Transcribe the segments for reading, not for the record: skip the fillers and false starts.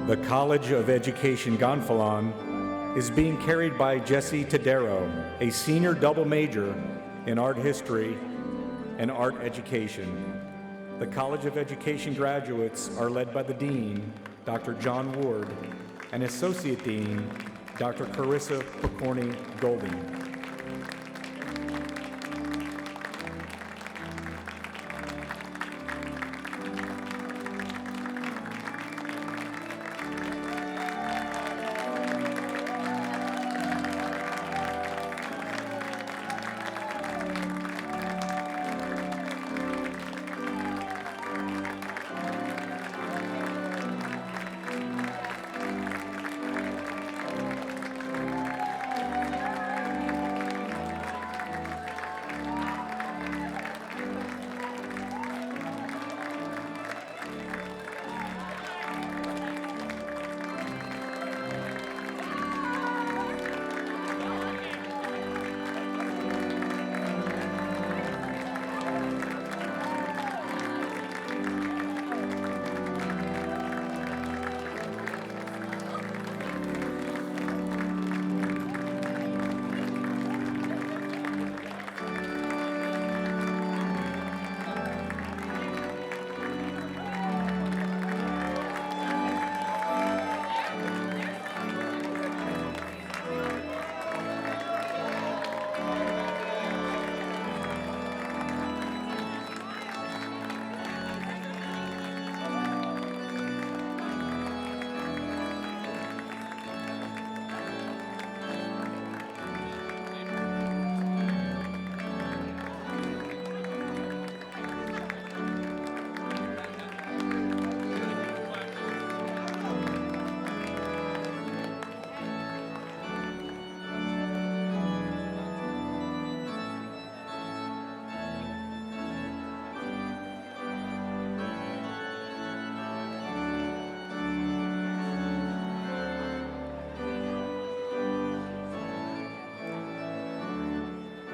The College of Education Gonfalon is being carried by Jesse Tadero, a senior double major in art history and art education. The College of Education graduates are led by the Dean, Dr. John Ward, and Associate Dean, Dr. Carissa Pokorny Golding.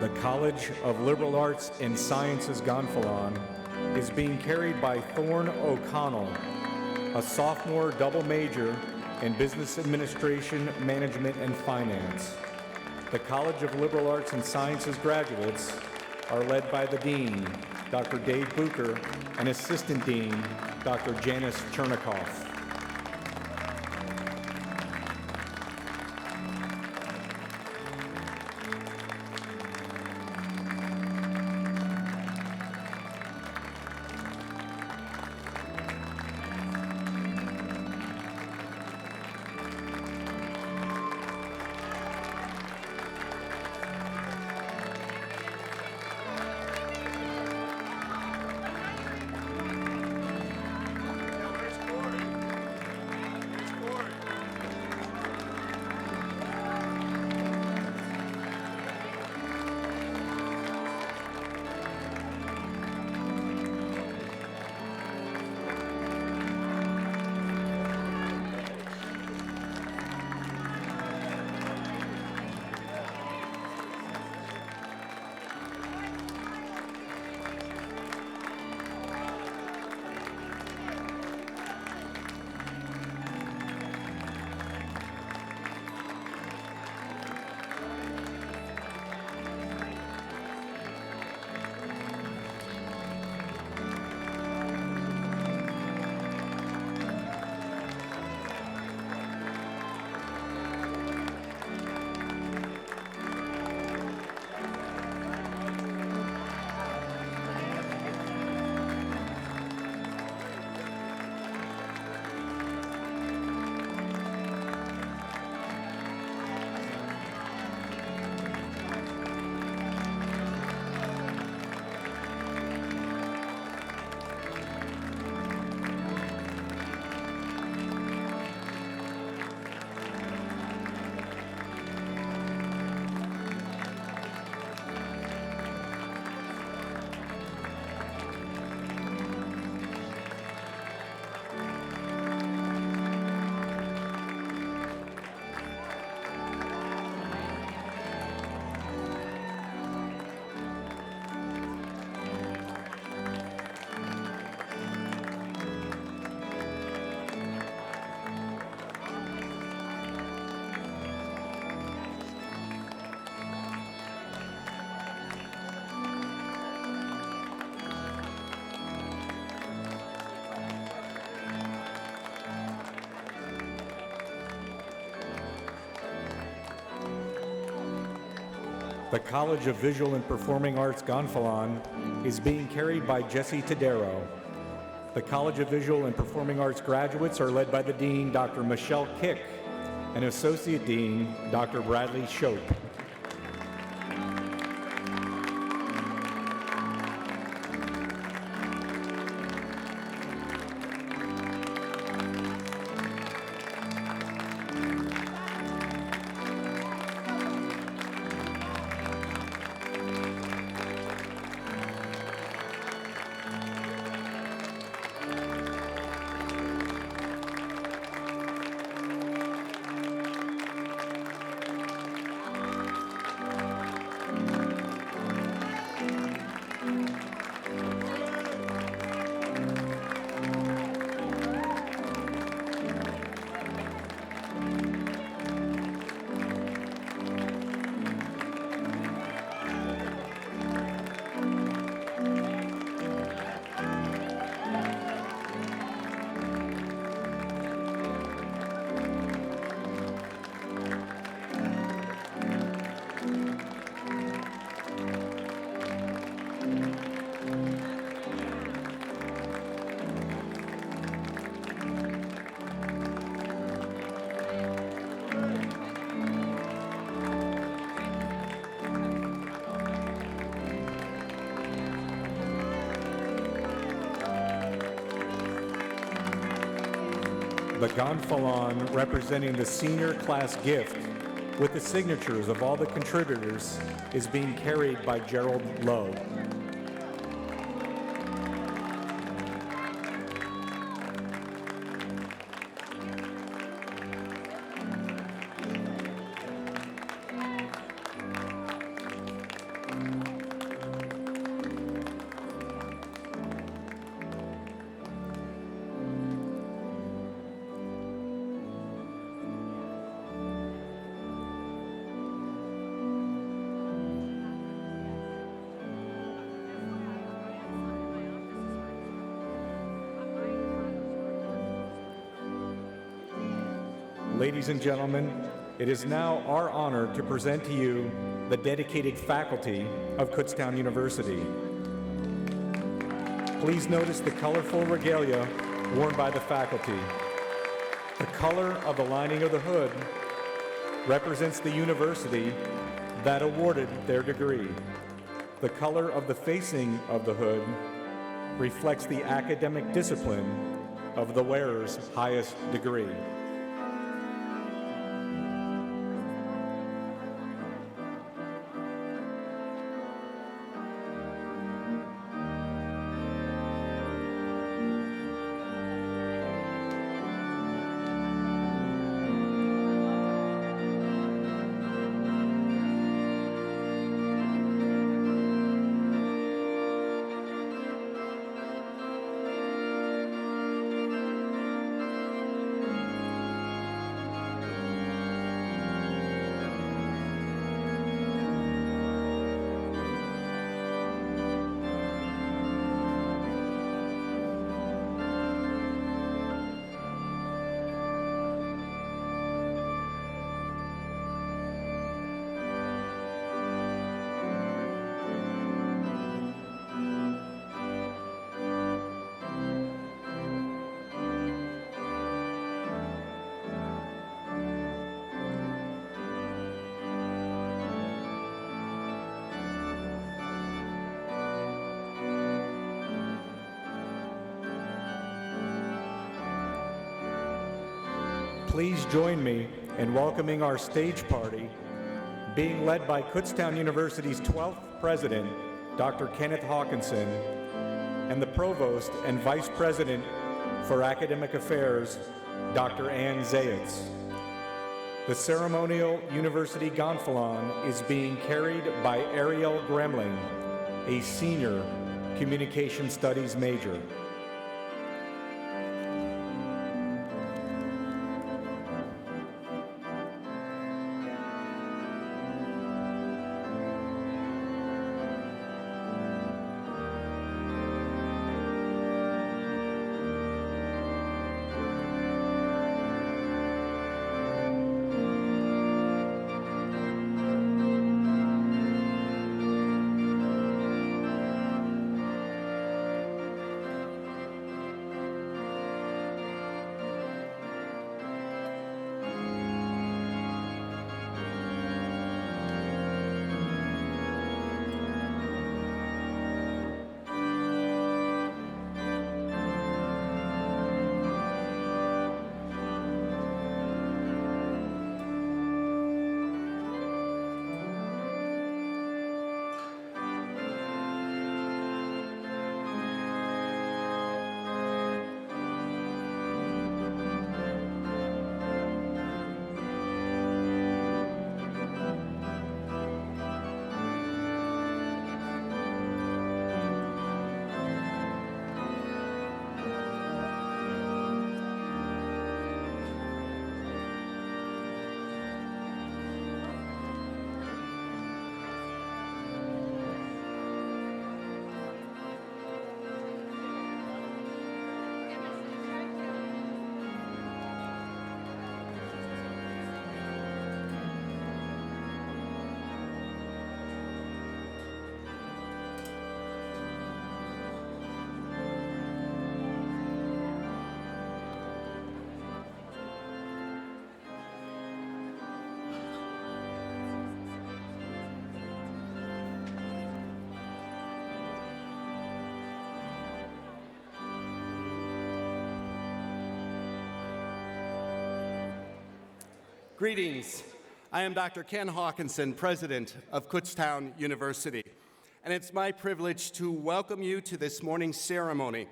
The College of Liberal Arts and Sciences Gonfalon is being carried by Thorne O'Connell, a sophomore double major in Business Administration, Management, and Finance. The College of Liberal Arts and Sciences graduates are led by the Dean, Dr. Dave Bucher, and Assistant Dean, Dr. Janice Chernikoff. The College of Visual and Performing Arts Gonfalon is being carried by Jesse Tadero. The College of Visual and Performing Arts graduates are led by the Dean, Dr. Michelle Kick, and Associate Dean, Dr. Bradley Shope. The gonfalon representing the senior class gift with the signatures of all the contributors is being carried by Gerald Lowe. Ladies and gentlemen, it is now our honor to present to you the dedicated faculty of Kutztown University. Please notice the colorful regalia worn by the faculty. The color of the lining of the hood represents the university that awarded their degree. The color of the facing of the hood reflects the academic discipline of the wearer's highest degree. Please join me in welcoming our stage party, being led by Kutztown University's 12th president, Dr. Kenneth Hawkinson, and the provost and vice president for academic affairs, Dr. Ann Zayitz. The ceremonial university gonfalon is being carried by Ariel Gremling, a senior communication studies major. Greetings. I am Dr. Ken Hawkinson, president of Kutztown University, and it's my privilege to welcome you to this morning's ceremony.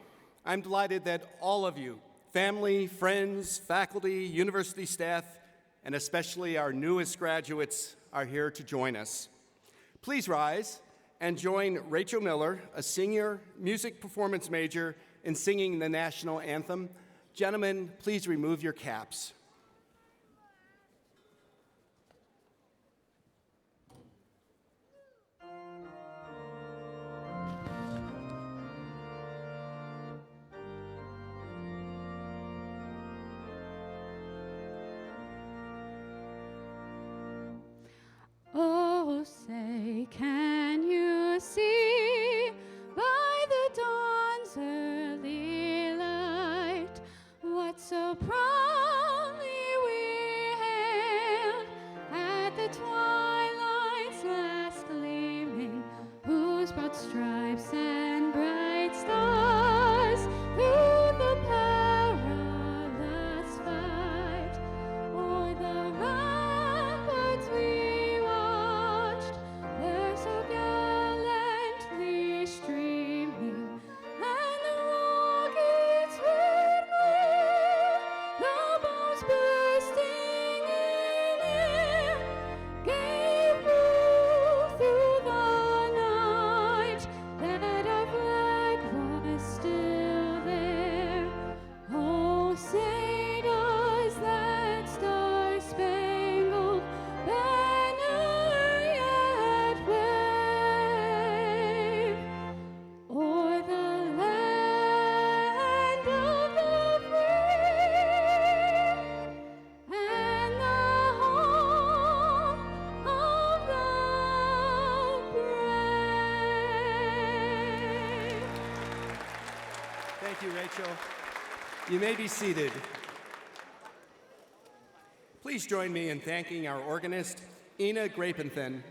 I'm delighted that all of you, family, friends, faculty, university staff, and especially our newest graduates, are here to join us. Please rise and join Rachel Miller, a senior music performance major, in singing the national anthem. Gentlemen, please remove your caps. Oh, say, can you see by the dawn's early light what so proudly we hailed at the twilight's last gleaming, whose broad stripes and bright stars through the perilous fight o'er the ramparts we watched were so gallantly streaming, and the rockets would gleam, the bombs bursting in air gave proof through the night that our flag was still there. Oh, say does that star-spangled banner yet wave o'er the land of the free and the home of the brave? Thank you, Rachel. You may be seated. Please join me in thanking our organist, Ina Grapenthen.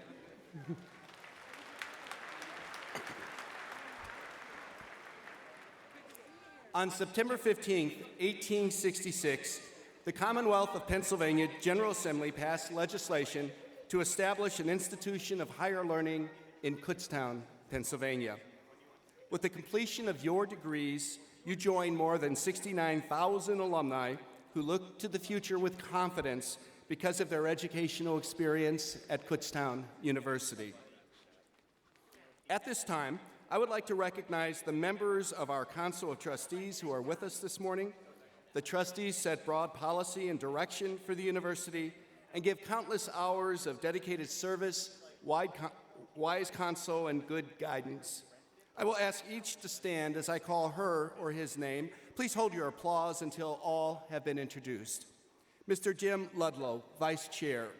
On September 15, 1866, the Commonwealth of Pennsylvania General Assembly passed legislation to establish an institution of higher learning in Kutztown, Pennsylvania. With the completion of your degrees, you join more than 69,000 alumni who look to the future with confidence because of their educational experience at Kutztown University. At this time, I would like to recognize the members of our Council of Trustees who are with us this morning. The trustees set broad policy and direction for the university and give countless hours of dedicated service, wise counsel, and good guidance. I will ask each to stand as I call her or his name. Please hold your applause until all have been introduced. Mr. Jim Ludlow, Vice Chair.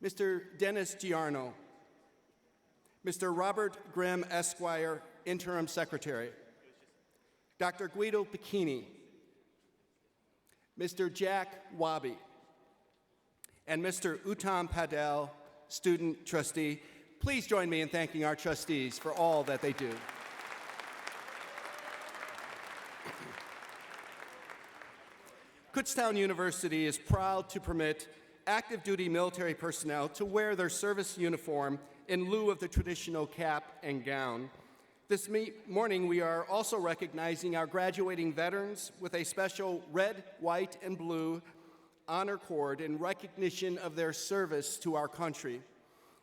Mr. Dennis Giarno. Mr. Robert Grimm, Esquire, Interim Secretary. Dr. Guido Pacchini. Mr. Jack Wabi. And Mr. Uttam Padel, Student Trustee. Please join me in thanking our trustees for all that they do. Kutztown University is proud to permit active duty military personnel to wear their service uniform in lieu of the traditional cap and gown. This morning, we are also recognizing our graduating veterans with a special red, white, and blue honor cord in recognition of their service to our country.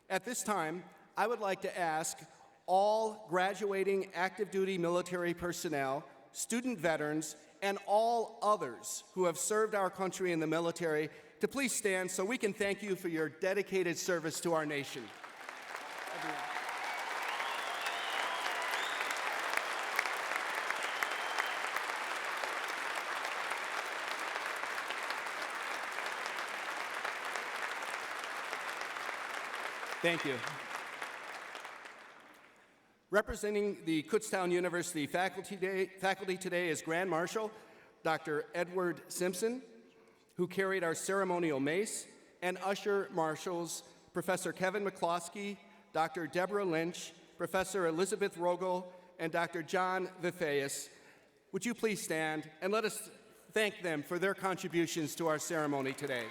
At this time, I would like to ask all graduating active duty military personnel, student veterans, and all others who have served our country in the military to please stand so we can thank you for your dedicated service to our nation. Everyone. Thank you. Representing the Kutztown University faculty today is Grand Marshal Dr. Edward Simpson, who carried our ceremonial mace, and Usher Marshals Professor Kevin McCloskey, Dr. Deborah Lynch, Professor Elizabeth Rogel, and Dr. John Vifeus. Would you please stand and let us thank them for their contributions to our ceremony today.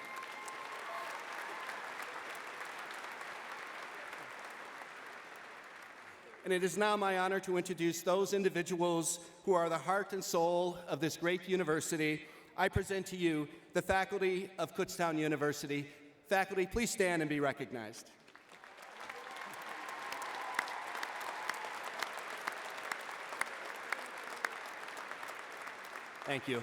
And it is now my honor to introduce those individuals who are the heart and soul of this great university. I present to you the faculty of Kutztown University. Faculty, please stand and be recognized. Thank you.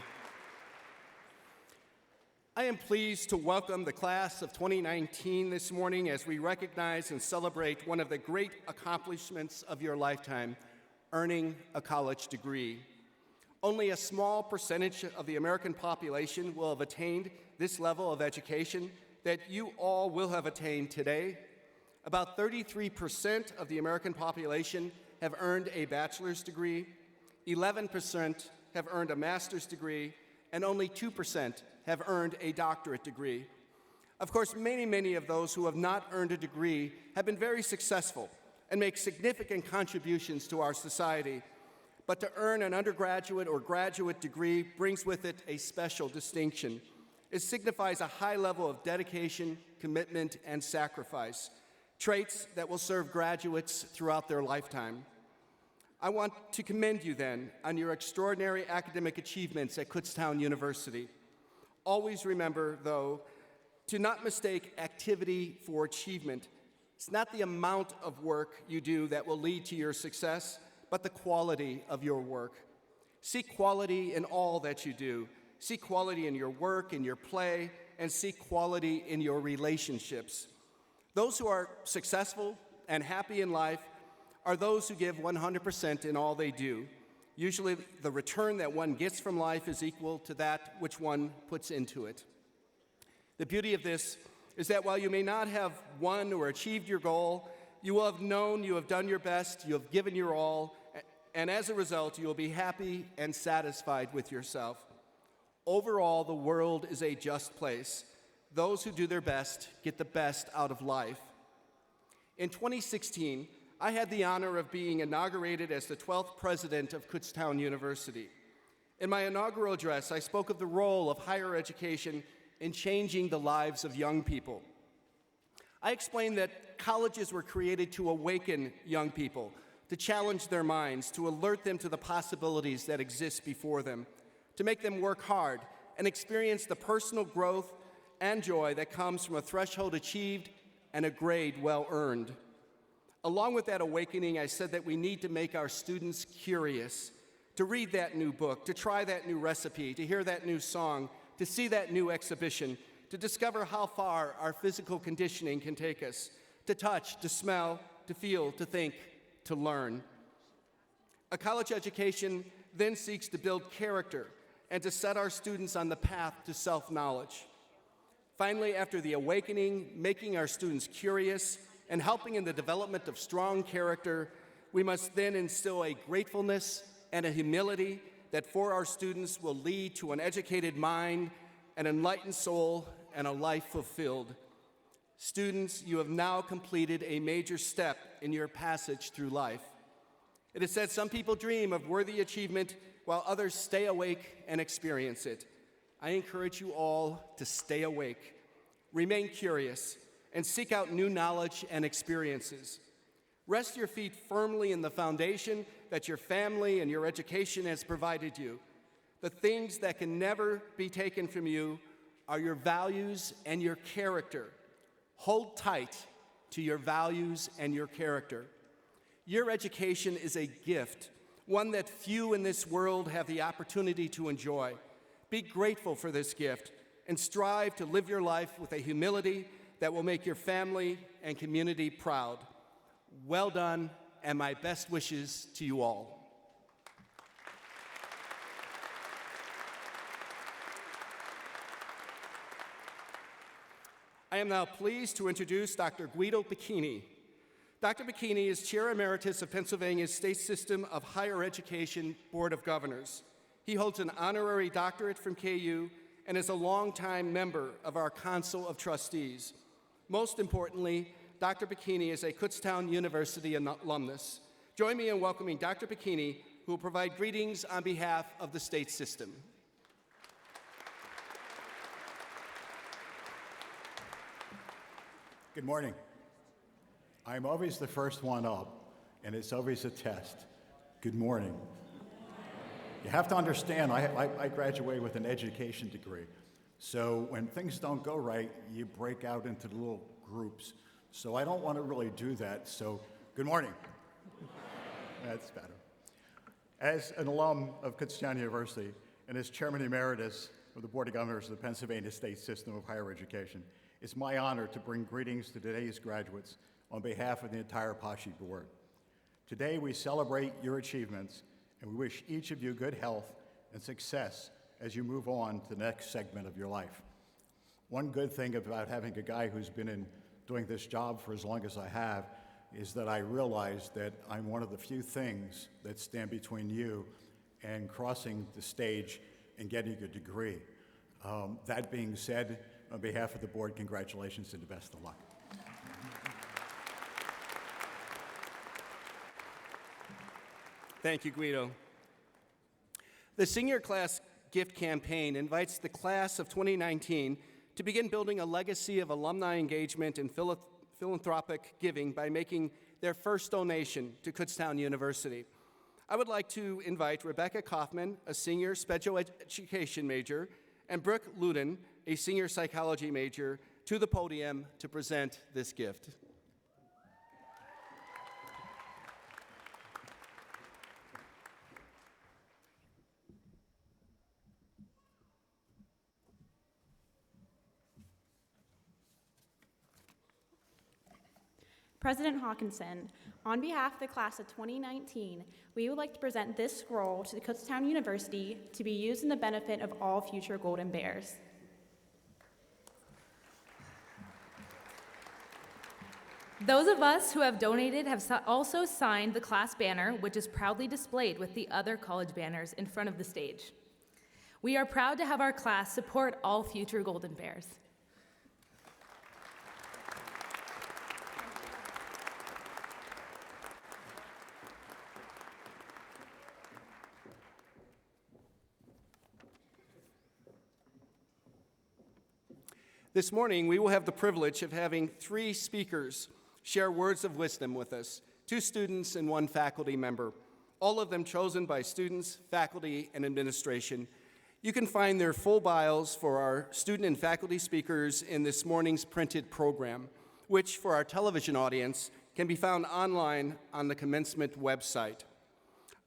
I am pleased to welcome the class of 2019 this morning as we recognize and celebrate one of the great accomplishments of your lifetime, earning a college degree. Only a small percentage of the American population will have attained this level of education that you all will have attained today. About 33% of the American population have earned a bachelor's degree, 11% have earned a master's degree, and only 2% have earned a doctorate degree. Of course, many of those who have not earned a degree have been very successful and make significant contributions to our society. But to earn an undergraduate or graduate degree brings with it a special distinction. It signifies a high level of dedication, commitment, and sacrifice, traits that will serve graduates throughout their lifetime. I want to commend you then on your extraordinary academic achievements at Kutztown University. Always remember, though, to not mistake activity for achievement. It's not the amount of work you do that will lead to your success, but the quality of your work. Seek quality in all that you do. Seek quality in your work, in your play, and seek quality in your relationships. Those who are successful and happy in life are those who give 100% in all they do. Usually, the return that one gets from life is equal to that which one puts into it. The beauty of this is that while you may not have won or achieved your goal, you will have known you have done your best, you have given your all, and as a result, you will be happy and satisfied with yourself. Overall, the world is a just place. Those who do their best get the best out of life. In 2016, I had the honor of being inaugurated as the 12th president of Kutztown University. In my inaugural address, I spoke of the role of higher education in changing the lives of young people. I explained that colleges were created to awaken young people, to challenge their minds, to alert them to the possibilities that exist before them, to make them work hard and experience the personal growth and joy that comes from a threshold achieved and a grade well earned. Along with that awakening, I said that we need to make our students curious, to read that new book, to try that new recipe, to hear that new song, to see that new exhibition, to discover how far our physical conditioning can take us, to touch, to smell, to feel, to think, to learn. A college education then seeks to build character and to set our students on the path to self-knowledge. Finally, after the awakening, making our students curious, and helping in the development of strong character, we must then instill a gratefulness and a humility that for our students will lead to an educated mind, an enlightened soul, and a life fulfilled. Students, you have now completed a major step in your passage through life. It is said some people dream of worthy achievement while others stay awake and experience it. I encourage you all to stay awake, remain curious, and seek out new knowledge and experiences. Rest your feet firmly in the foundation that your family and your education has provided you. The things that can never be taken from you are your values and your character. Hold tight to your values and your character. Your education is a gift, one that few in this world have the opportunity to enjoy. Be grateful for this gift and strive to live your life with a humility that will make your family and community proud. Well done, and my best wishes to you all. I am now pleased to introduce Dr. Guido Bicchini. Dr. Bicchini is Chair Emeritus of Pennsylvania's State System of Higher Education Board of Governors. He holds an honorary doctorate from KU and is a longtime member of our Council of Trustees. Most importantly, Dr. Bicchini is a Kutztown University alumnus. Join me in welcoming Dr. Bicchini, who will provide greetings on behalf of the state system. Good morning. I'm always the first one up, and it's always a test. Good morning. You have to understand, I graduated with an education degree. So when things don't go right, you break out into little groups. So I don't want to really do that. So good morning. That's better. As an alum of Kutztown University and as Chairman Emeritus of the Board of Governors of the Pennsylvania State System of Higher Education, it's my honor to bring greetings to today's graduates on behalf of the entire PASHI Board. Today we celebrate your achievements and we wish each of you good health and success as you move on to the next segment of your life. One good thing about having a guy who's been doing this job for as long as I have is that I realize that I'm one of the few things that stand between you and crossing the stage and getting a degree. That being said, on behalf of the board, congratulations and the best of luck. Thank you, Guido. The Senior Class Gift Campaign invites the class of 2019 to begin building a legacy of alumni engagement and philanthropic giving by making their first donation to Kutztown University. I would like to invite Rebecca Kaufman, a senior special education major, and Brooke Luden, a senior psychology major, to the podium to present this gift. President Hawkinson, on behalf of the class of 2019, we would like to present this scroll to the Kutztown University to be used in the benefit of all future Golden Bears. Those of us who have donated have also signed the class banner, which is proudly displayed with the other college banners in front of the stage. We are proud to have our class support all future Golden Bears. This morning, we will have the privilege of having 3 speakers share words of wisdom with us, 2 students and 1 faculty member, all of them chosen by students, faculty, and administration. You can find their full bios for our student and faculty speakers in this morning's printed program, which for our television audience can be found online on the Commencement website.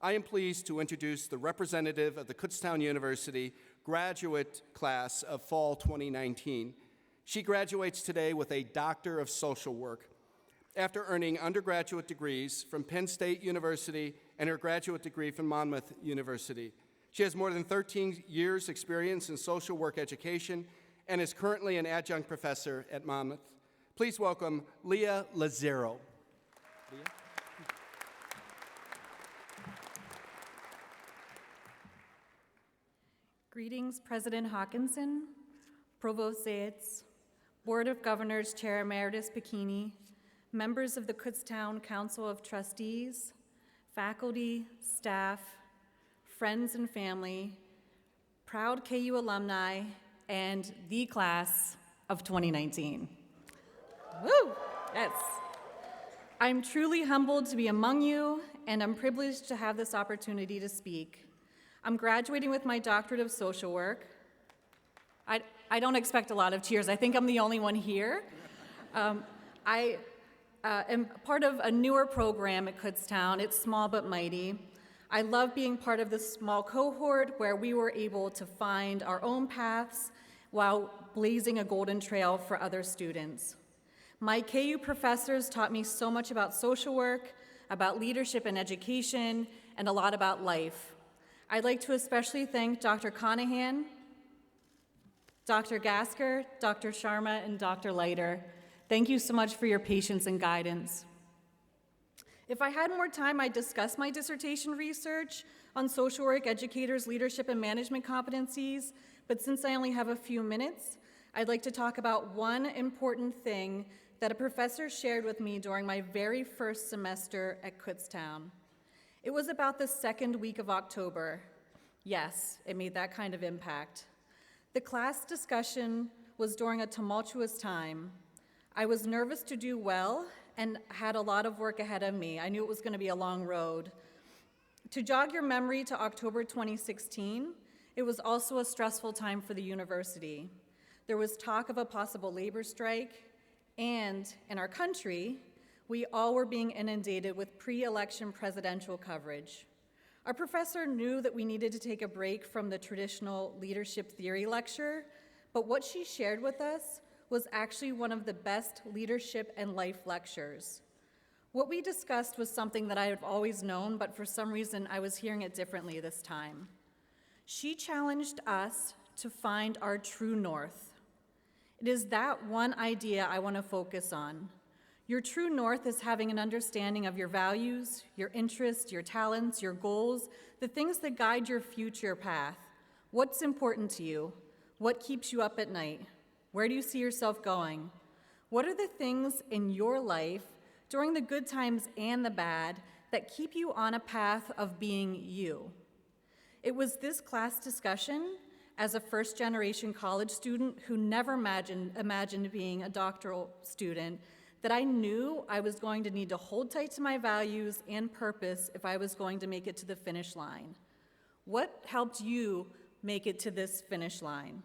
I am pleased to introduce the representative of the Kutztown University graduate class of fall 2019. She graduates today with a Doctor of Social Work after earning undergraduate degrees from Penn State University and her graduate degree from Monmouth University. She has more than 13 years' experience in social work education and is currently an adjunct professor at Monmouth. Please welcome Leah Lazaro. Leah? Greetings, President Hawkinson, Provost Zayitz, Board of Governors Chair Emeritus Bikini, members of the Kutztown Council of Trustees, faculty, staff, friends and family, proud KU alumni, and the class of 2019. Woo! Yes. I'm truly humbled to be among you, and I'm privileged to have this opportunity to speak. I'm graduating with my doctorate of social work. I don't expect a lot of cheers. I think I'm the only one here. I am part of a newer program at Kutztown. It's small but mighty. I love being part of this small cohort where we were able to find our own paths while blazing a golden trail for other students. My KU professors taught me so much about social work, about leadership and education, and a lot about life. I'd like to especially thank Dr. Conahan, Dr. Gasker, Dr. Sharma, and Dr. Leiter. Thank you so much for your patience and guidance. If I had more time, I'd discuss my dissertation research on social work educators' leadership and management competencies, but since I only have a few minutes, I'd like to talk about one important thing that a professor shared with me during my very first semester at Kutztown. It was about the second week of October. Yes, it made that kind of impact. The class discussion was during a tumultuous time. I was nervous to do well, and had a lot of work ahead of me. I knew it was going to be a long road. To jog your memory to October 2016, it was also a stressful time for the university. There was talk of a possible labor strike, and in our country, we all were being inundated with pre-election presidential coverage. Our professor knew that we needed to take a break from the traditional leadership theory lecture, but what she shared with us was actually one of the best leadership and life lectures. What we discussed was something that I have always known, but for some reason I was hearing it differently this time. She challenged us to find our true north. It is that one idea I want to focus on. Your true north is having an understanding of your values, your interests, your talents, your goals, the things that guide your future path. What's important to you? What keeps you up at night? Where do you see yourself going? What are the things in your life, during the good times and the bad, that keep you on a path of being you? It was this class discussion, as a first-generation college student who never imagined being a doctoral student, that I knew I was going to need to hold tight to my values and purpose if I was going to make it to the finish line. What helped you make it to this finish line?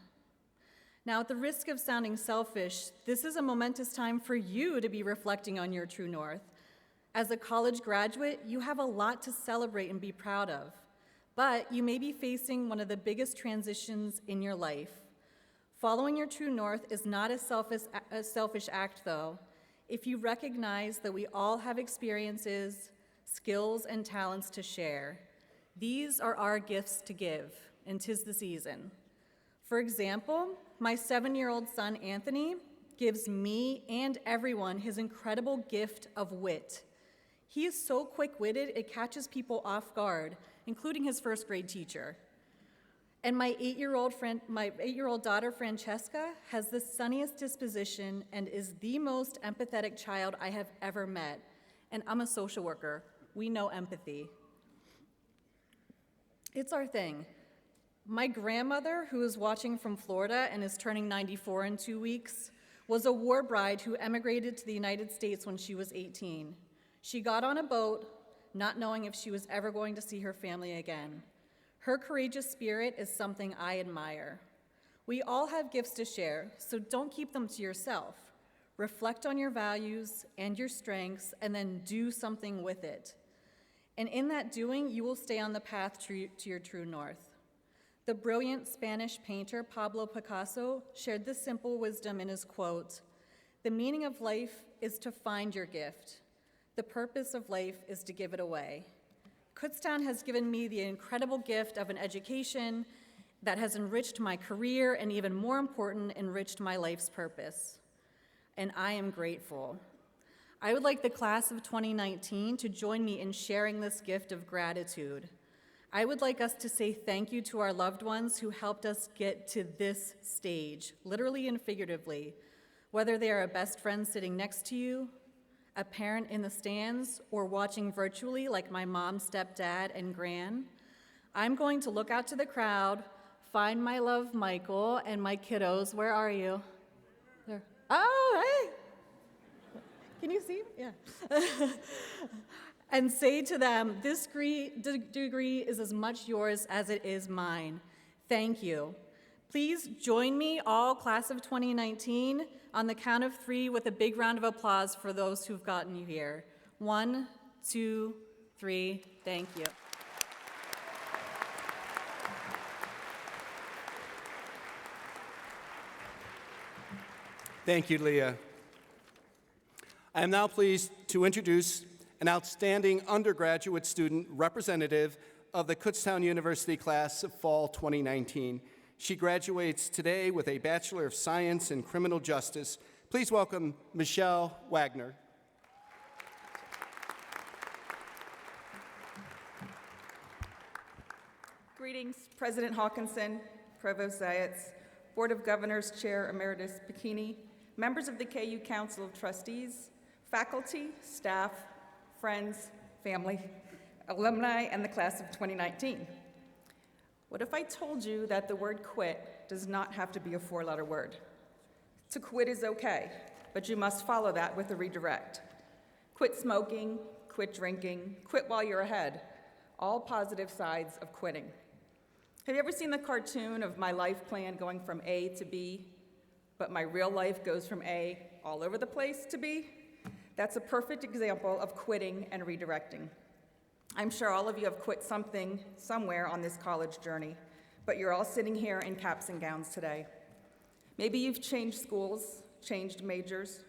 Now, at the risk of sounding selfish, this is a momentous time for you to be reflecting on your true north. As a college graduate, you have a lot to celebrate and be proud of, but you may be facing one of the biggest transitions in your life. Following your true north is not a selfish act, though, if you recognize that we all have experiences, skills, and talents to share. These are our gifts to give, and 'tis the season. For example, my 7-year-old son, Anthony, gives me and everyone his incredible gift of wit. He is so quick-witted, it catches people off guard, including his first-grade teacher. And my 8-year-old daughter, Francesca, has the sunniest disposition and is the most empathetic child I have ever met. And I'm a social worker. We know empathy. It's our thing. My grandmother, who is watching from Florida and is turning 94 in 2 weeks, was a war bride who emigrated to the United States when she was 18. She got on a boat, not knowing if she was ever going to see her family again. Her courageous spirit is something I admire. We all have gifts to share, so don't keep them to yourself. Reflect on your values and your strengths, and then do something with it. And in that doing, you will stay on the path to your true north. The brilliant Spanish painter Pablo Picasso shared this simple wisdom in his quote, "The meaning of life is to find your gift. The purpose of life is to give it away." Kutztown has given me the incredible gift of an education that has enriched my career and, even more important, enriched my life's purpose. And I am grateful. I would like the class of 2019 to join me in sharing this gift of gratitude. I would like us to say thank you to our loved ones who helped us get to this stage, literally and figuratively, whether they are a best friend sitting next to you, a parent in the stands, or watching virtually like my mom, stepdad, and gran. I'm going to look out to the crowd, find my love Michael and my kiddos. Where are you? There. Oh, hey! Can you see? Yeah. And say to them, this degree is as much yours as it is mine. Thank you. Please join me, all class of 2019, on the count of 3 with a big round of applause for those who've gotten you here. 1, 2, 3, thank you. Thank you, Leah. I am now pleased to introduce an outstanding undergraduate student representative of the Kutztown University class of fall 2019. She graduates today with a Bachelor of Science in Criminal Justice. Please welcome Michelle Wagner. Greetings, President Hawkinson, Provost Zayats, Board of Governors Chair Emeritus Bikini, members of the KU Council of Trustees, faculty, staff, friends, family, alumni, and the class of 2019. What if I told you that the word quit does not have to be a 4-letter word? To quit is okay, but you must follow that with a redirect. Quit smoking, quit drinking, quit while you're ahead. All positive sides of quitting. Have you ever seen the cartoon of my life plan going from A to B, but my real life goes from A all over the place to B? That's a perfect example of quitting and redirecting. I'm sure all of you have quit something somewhere on this college journey, but you're all sitting here in caps and gowns today. Maybe you've changed schools, changed majors,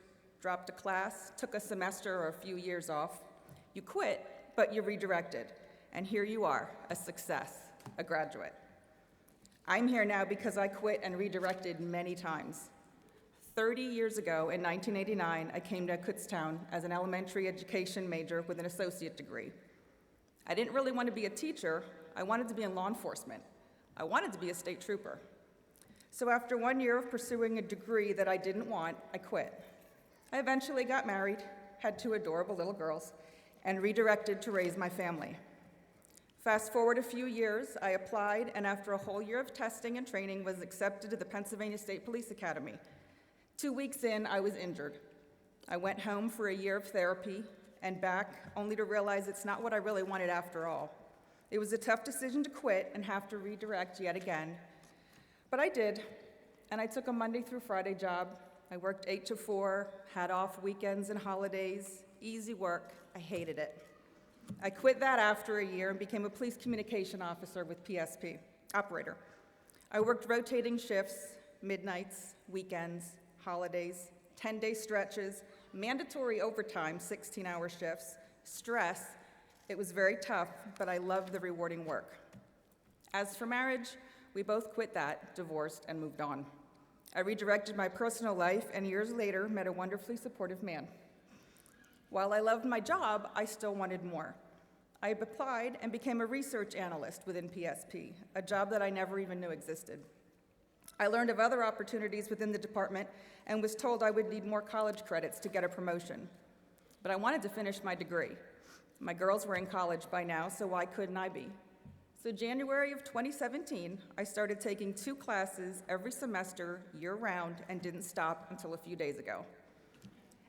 dropped a class, took a semester or a few years off. You quit, but you redirected, and here you are, a success, a graduate. I'm here now because I quit and redirected many times. 30 years ago, in 1989, I came to Kutztown as an elementary education major with an associate degree. I didn't really want to be a teacher. I wanted to be in law enforcement. I wanted to be a state trooper. So after 1 year of pursuing a degree that I didn't want, I quit. I eventually got married, had 2 adorable little girls, and redirected to raise my family. Fast forward a few years, I applied, and after a whole year of testing and training, was accepted to the Pennsylvania State Police Academy. 2 weeks in, I was injured. I went home for a year of therapy and back, only to realize it's not what I really wanted after all. It was a tough decision to quit and have to redirect yet again. But I did, and I took a Monday through Friday job. I worked 8 to 4, had off weekends and holidays, easy work. I hated it. I quit that after a year and became a police communication officer with PSP, operator. I worked rotating shifts, midnights, weekends, holidays, 10-day stretches, mandatory overtime, 16-hour shifts, stress. It was very tough, but I loved the rewarding work. As for marriage, we both quit that, divorced, and moved on. I redirected my personal life, and years later, met a wonderfully supportive man. While I loved my job, I still wanted more. I applied and became a research analyst within PSP, a job that I never even knew existed. I learned of other opportunities within the department and was told I would need more college credits to get a promotion. But I wanted to finish my degree. My girls were in college by now, so why couldn't I be? So January of 2017, I started taking 2 classes every semester, year-round, and didn't stop until a few days ago.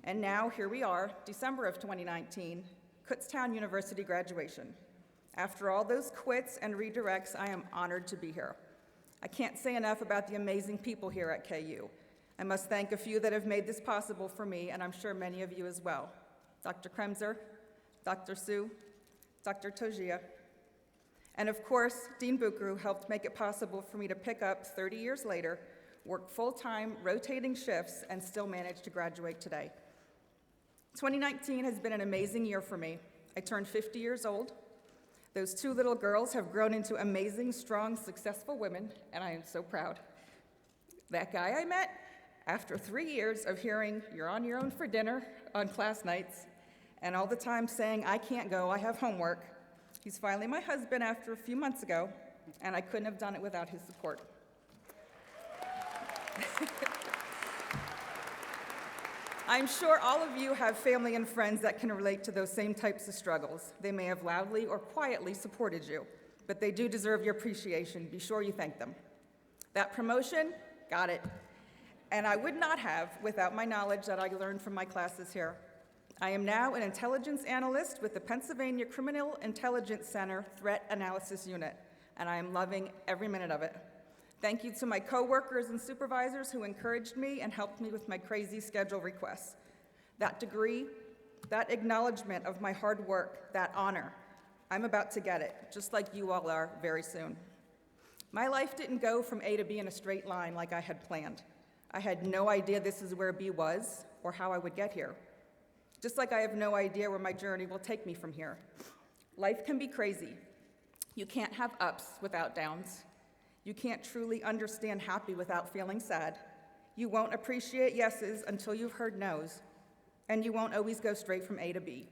And now, here we are, December of 2019, Kutztown University graduation. After all those quits and redirects, I am honored to be here. I can't say enough about the amazing people here at KU. I must thank a few that have made this possible for me, and I'm sure many of you as well. Dr. Kremser, Dr. Sue, Dr. Togia, and of course, Dean Buchru helped make it possible for me to pick up 30 years later, work full-time, rotating shifts, and still manage to graduate today. 2019 has been an amazing year for me. I turned 50 years old. Those 2 little girls have grown into amazing, strong, successful women, and I am so proud. That guy I met, after 3 years of hearing, "You're on your own for dinner" on class nights, and all the time saying, "I can't go, I have homework," he's finally my husband after a few months ago, and I couldn't have done it without his support. I'm sure all of you have family and friends that can relate to those same types of struggles. They may have loudly or quietly supported you, but they do deserve your appreciation. Be sure you thank them. That promotion, got it. And I would not have without my knowledge that I learned from my classes here. I am now an intelligence analyst with the Pennsylvania Criminal Intelligence Center Threat Analysis Unit, and I am loving every minute of it. Thank you to my coworkers and supervisors who encouraged me and helped me with my crazy schedule requests. That degree, that acknowledgement of my hard work, that honor, I'm about to get it, just like you all are very soon. My life didn't go from A to B in a straight line like I had planned. I had no idea this is where B was or how I would get here. Just like I have no idea where my journey will take me from here. Life can be crazy. You can't have ups without downs. You can't truly understand happy without feeling sad. You won't appreciate yeses until you've heard nos. And you won't always go straight from A to B.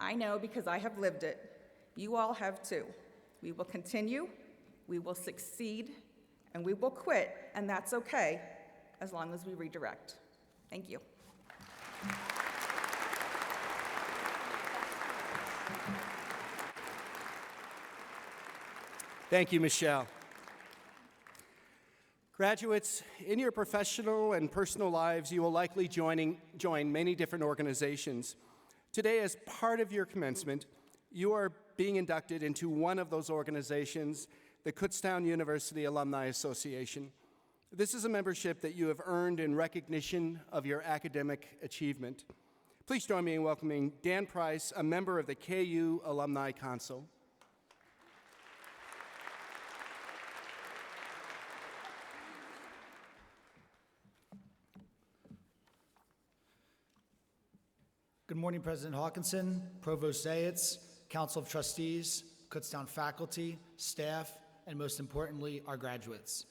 I know because I have lived it. You all have too. We will continue, we will succeed, and we will quit, and that's okay, as long as we redirect. Thank you. Thank you, Michelle. Graduates, in your professional and personal lives, you will likely join many different organizations. Today, as part of your commencement, you are being inducted into one of those organizations, the Kutztown University Alumni Association. This is a membership that you have earned in recognition of your academic achievement. Please join me in welcoming Dan Price, a member of the KU Alumni Council. Good morning, President Hawkinson, Provost Zayats, Council of Trustees, Kutztown faculty, staff, and most importantly, our graduates.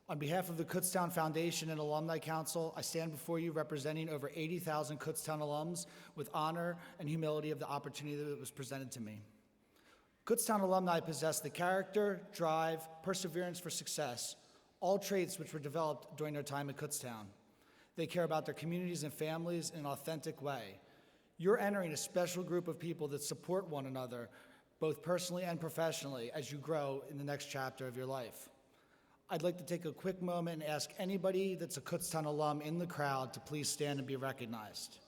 On behalf of the Kutztown Foundation and Alumni Council, I stand before you representing over 80,000 Kutztown alums with honor and humility of the opportunity that was presented to me. Kutztown alumni possess the character, drive, perseverance for success, all traits which were developed during their time at Kutztown. They care about their communities and families in an authentic way. You're entering a special group of people that support one another, both personally and professionally, as you grow in the next chapter of your life. I'd like to take a quick moment and ask anybody that's a Kutztown alum in the crowd to please stand and be recognized.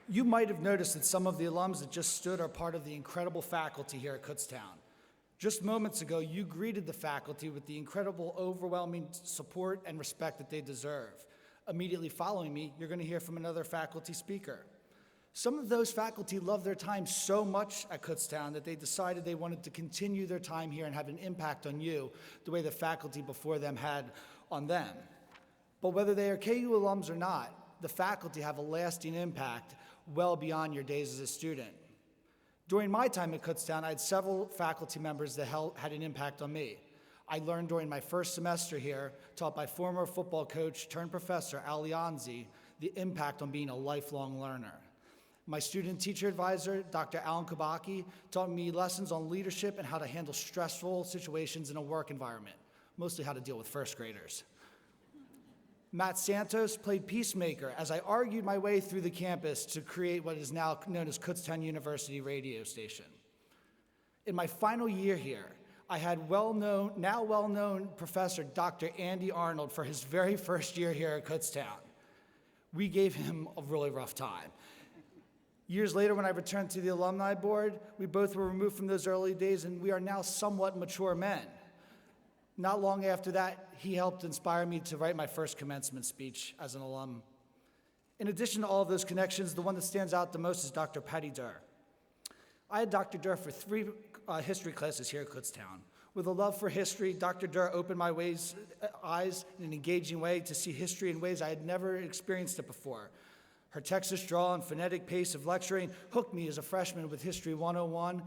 You might have noticed that some of the alums that just stood are part of the incredible faculty here at Kutztown. Just moments ago, you greeted the faculty with the incredible, overwhelming support and respect that they deserve. Immediately following me, you're going to hear from another faculty speaker. Some of those faculty loved their time so much at Kutztown that they decided they wanted to continue their time here and have an impact on you the way the faculty before them had on them. But whether they are KU alums or not, the faculty have a lasting impact well beyond your days as a student. During my time at Kutztown, I had several faculty members that had an impact on me. I learned during my first semester here, taught by former football coach turned professor Al Lianzi, the impact on being a lifelong learner. My student teacher advisor, Dr. Alan Kubaki, taught me lessons on leadership and how to handle stressful situations in a work environment, mostly how to deal with first graders. Matt Santos played peacemaker as I argued my way through the campus to create what is now known as Kutztown University radio station. In my final year here, I had now well-known professor Dr. Andy Arnold for his very first year here at Kutztown. We gave him a really rough time. Years later, when I returned to the alumni board, we both were removed from those early days, and we are now somewhat mature men. Not long after that, he helped inspire me to write my first commencement speech as an alum. In addition to all of those connections, the one that stands out the most is Dr. Patty Durr. I had Dr. Durr for 3 history classes here at Kutztown. With a love for history, Dr. Durr opened my eyes in an engaging way to see history in ways I had never experienced it before. Her Texas drawl and phonetic pace of lecturing hooked me as a freshman with History 101,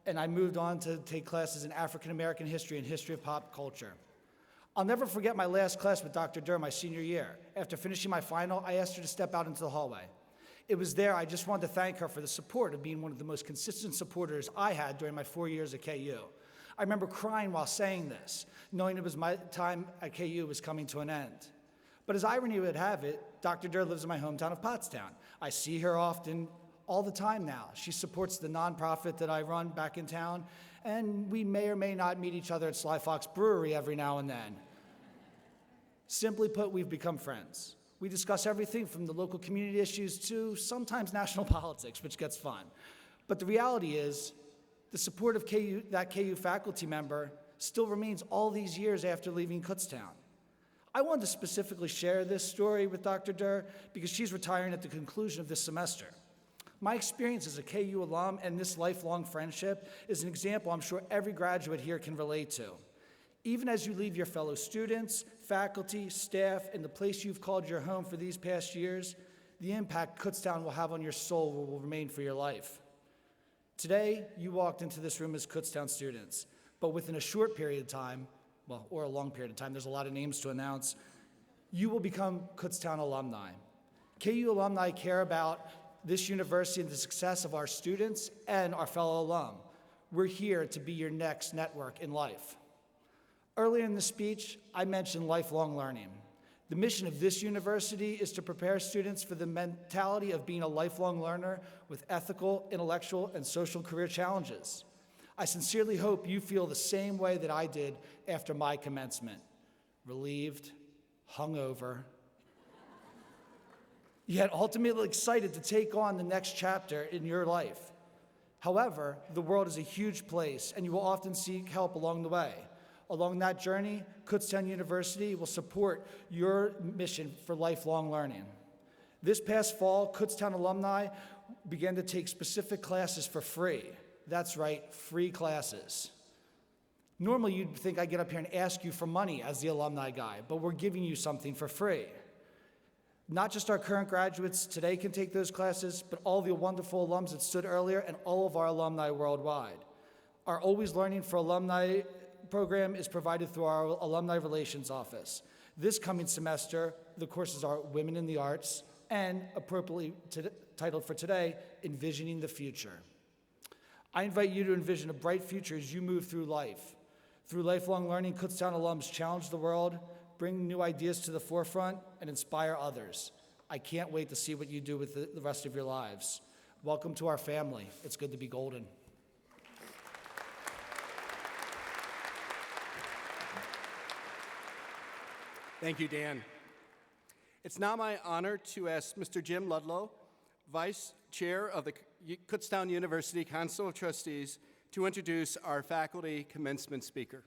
and I moved on to take classes in African American history and history of pop culture. I'll never forget my last class with Dr. Durr my senior year. After finishing my final, I asked her to step out into the hallway. It was there I just wanted to thank her for the support of being one of the most consistent supporters I had during my 4 years at KU. I remember crying while saying this, knowing it was my time at KU was coming to an end. But as irony would have it, Dr. Durr lives in my hometown of Kutztown. I see her often, all the time now. She supports the nonprofit that I run back in town, and we may or may not meet each other at Sly Fox Brewery every now and then. Simply put, we've become friends. We discuss everything from the local community issues to sometimes national politics, which gets fun. But the reality is, the support of that KU faculty member still remains all these years after leaving Kutztown. I wanted to specifically share this story with Dr. Durr because she's retiring at the conclusion of this semester. My experience as a KU alum and this lifelong friendship is an example I'm sure every graduate here can relate to. Even as you leave your fellow students, faculty, staff, and the place you've called your home for these past years, the impact Kutztown will have on your soul will remain for your life. Today, you walked into this room as Kutztown students, but within a short period of time, or a long period of time, there's a lot of names to announce, you will become Kutztown alumni. KU alumni care about this university and the success of our students and our fellow alum. We're here to be your next network in life. Earlier in the speech, I mentioned lifelong learning. The mission of this university is to prepare students for the mentality of being a lifelong learner with ethical, intellectual, and social career challenges. I sincerely hope you feel the same way that I did after my commencement. Relieved, hungover, yet ultimately excited to take on the next chapter in your life. However, the world is a huge place, and you will often seek help along the way. Along that journey, Kutztown University will support your mission for lifelong learning. This past fall, Kutztown alumni began to take specific classes for free. That's right, free classes. Normally, you'd think I'd get up here and ask you for money as the alumni guy, but we're giving you something for free. Not just our current graduates today can take those classes, but all the wonderful alums that stood earlier and all of our alumni worldwide. Our Always Learning for Alumni program is provided through our Alumni Relations Office. This coming semester, the courses are Women in the Arts and, appropriately titled for today, Envisioning the Future. I invite you to envision a bright future as you move through life. Through lifelong learning, Kutztown alums challenge the world, bring new ideas to the forefront, and inspire others. I can't wait to see what you do with the rest of your lives. Welcome to our family. It's good to be golden. Thank you, Dan. It's now my honor to ask Mr. Jim Ludlow, Vice Chair of the Kutztown University Council of Trustees, to introduce our faculty commencement speaker.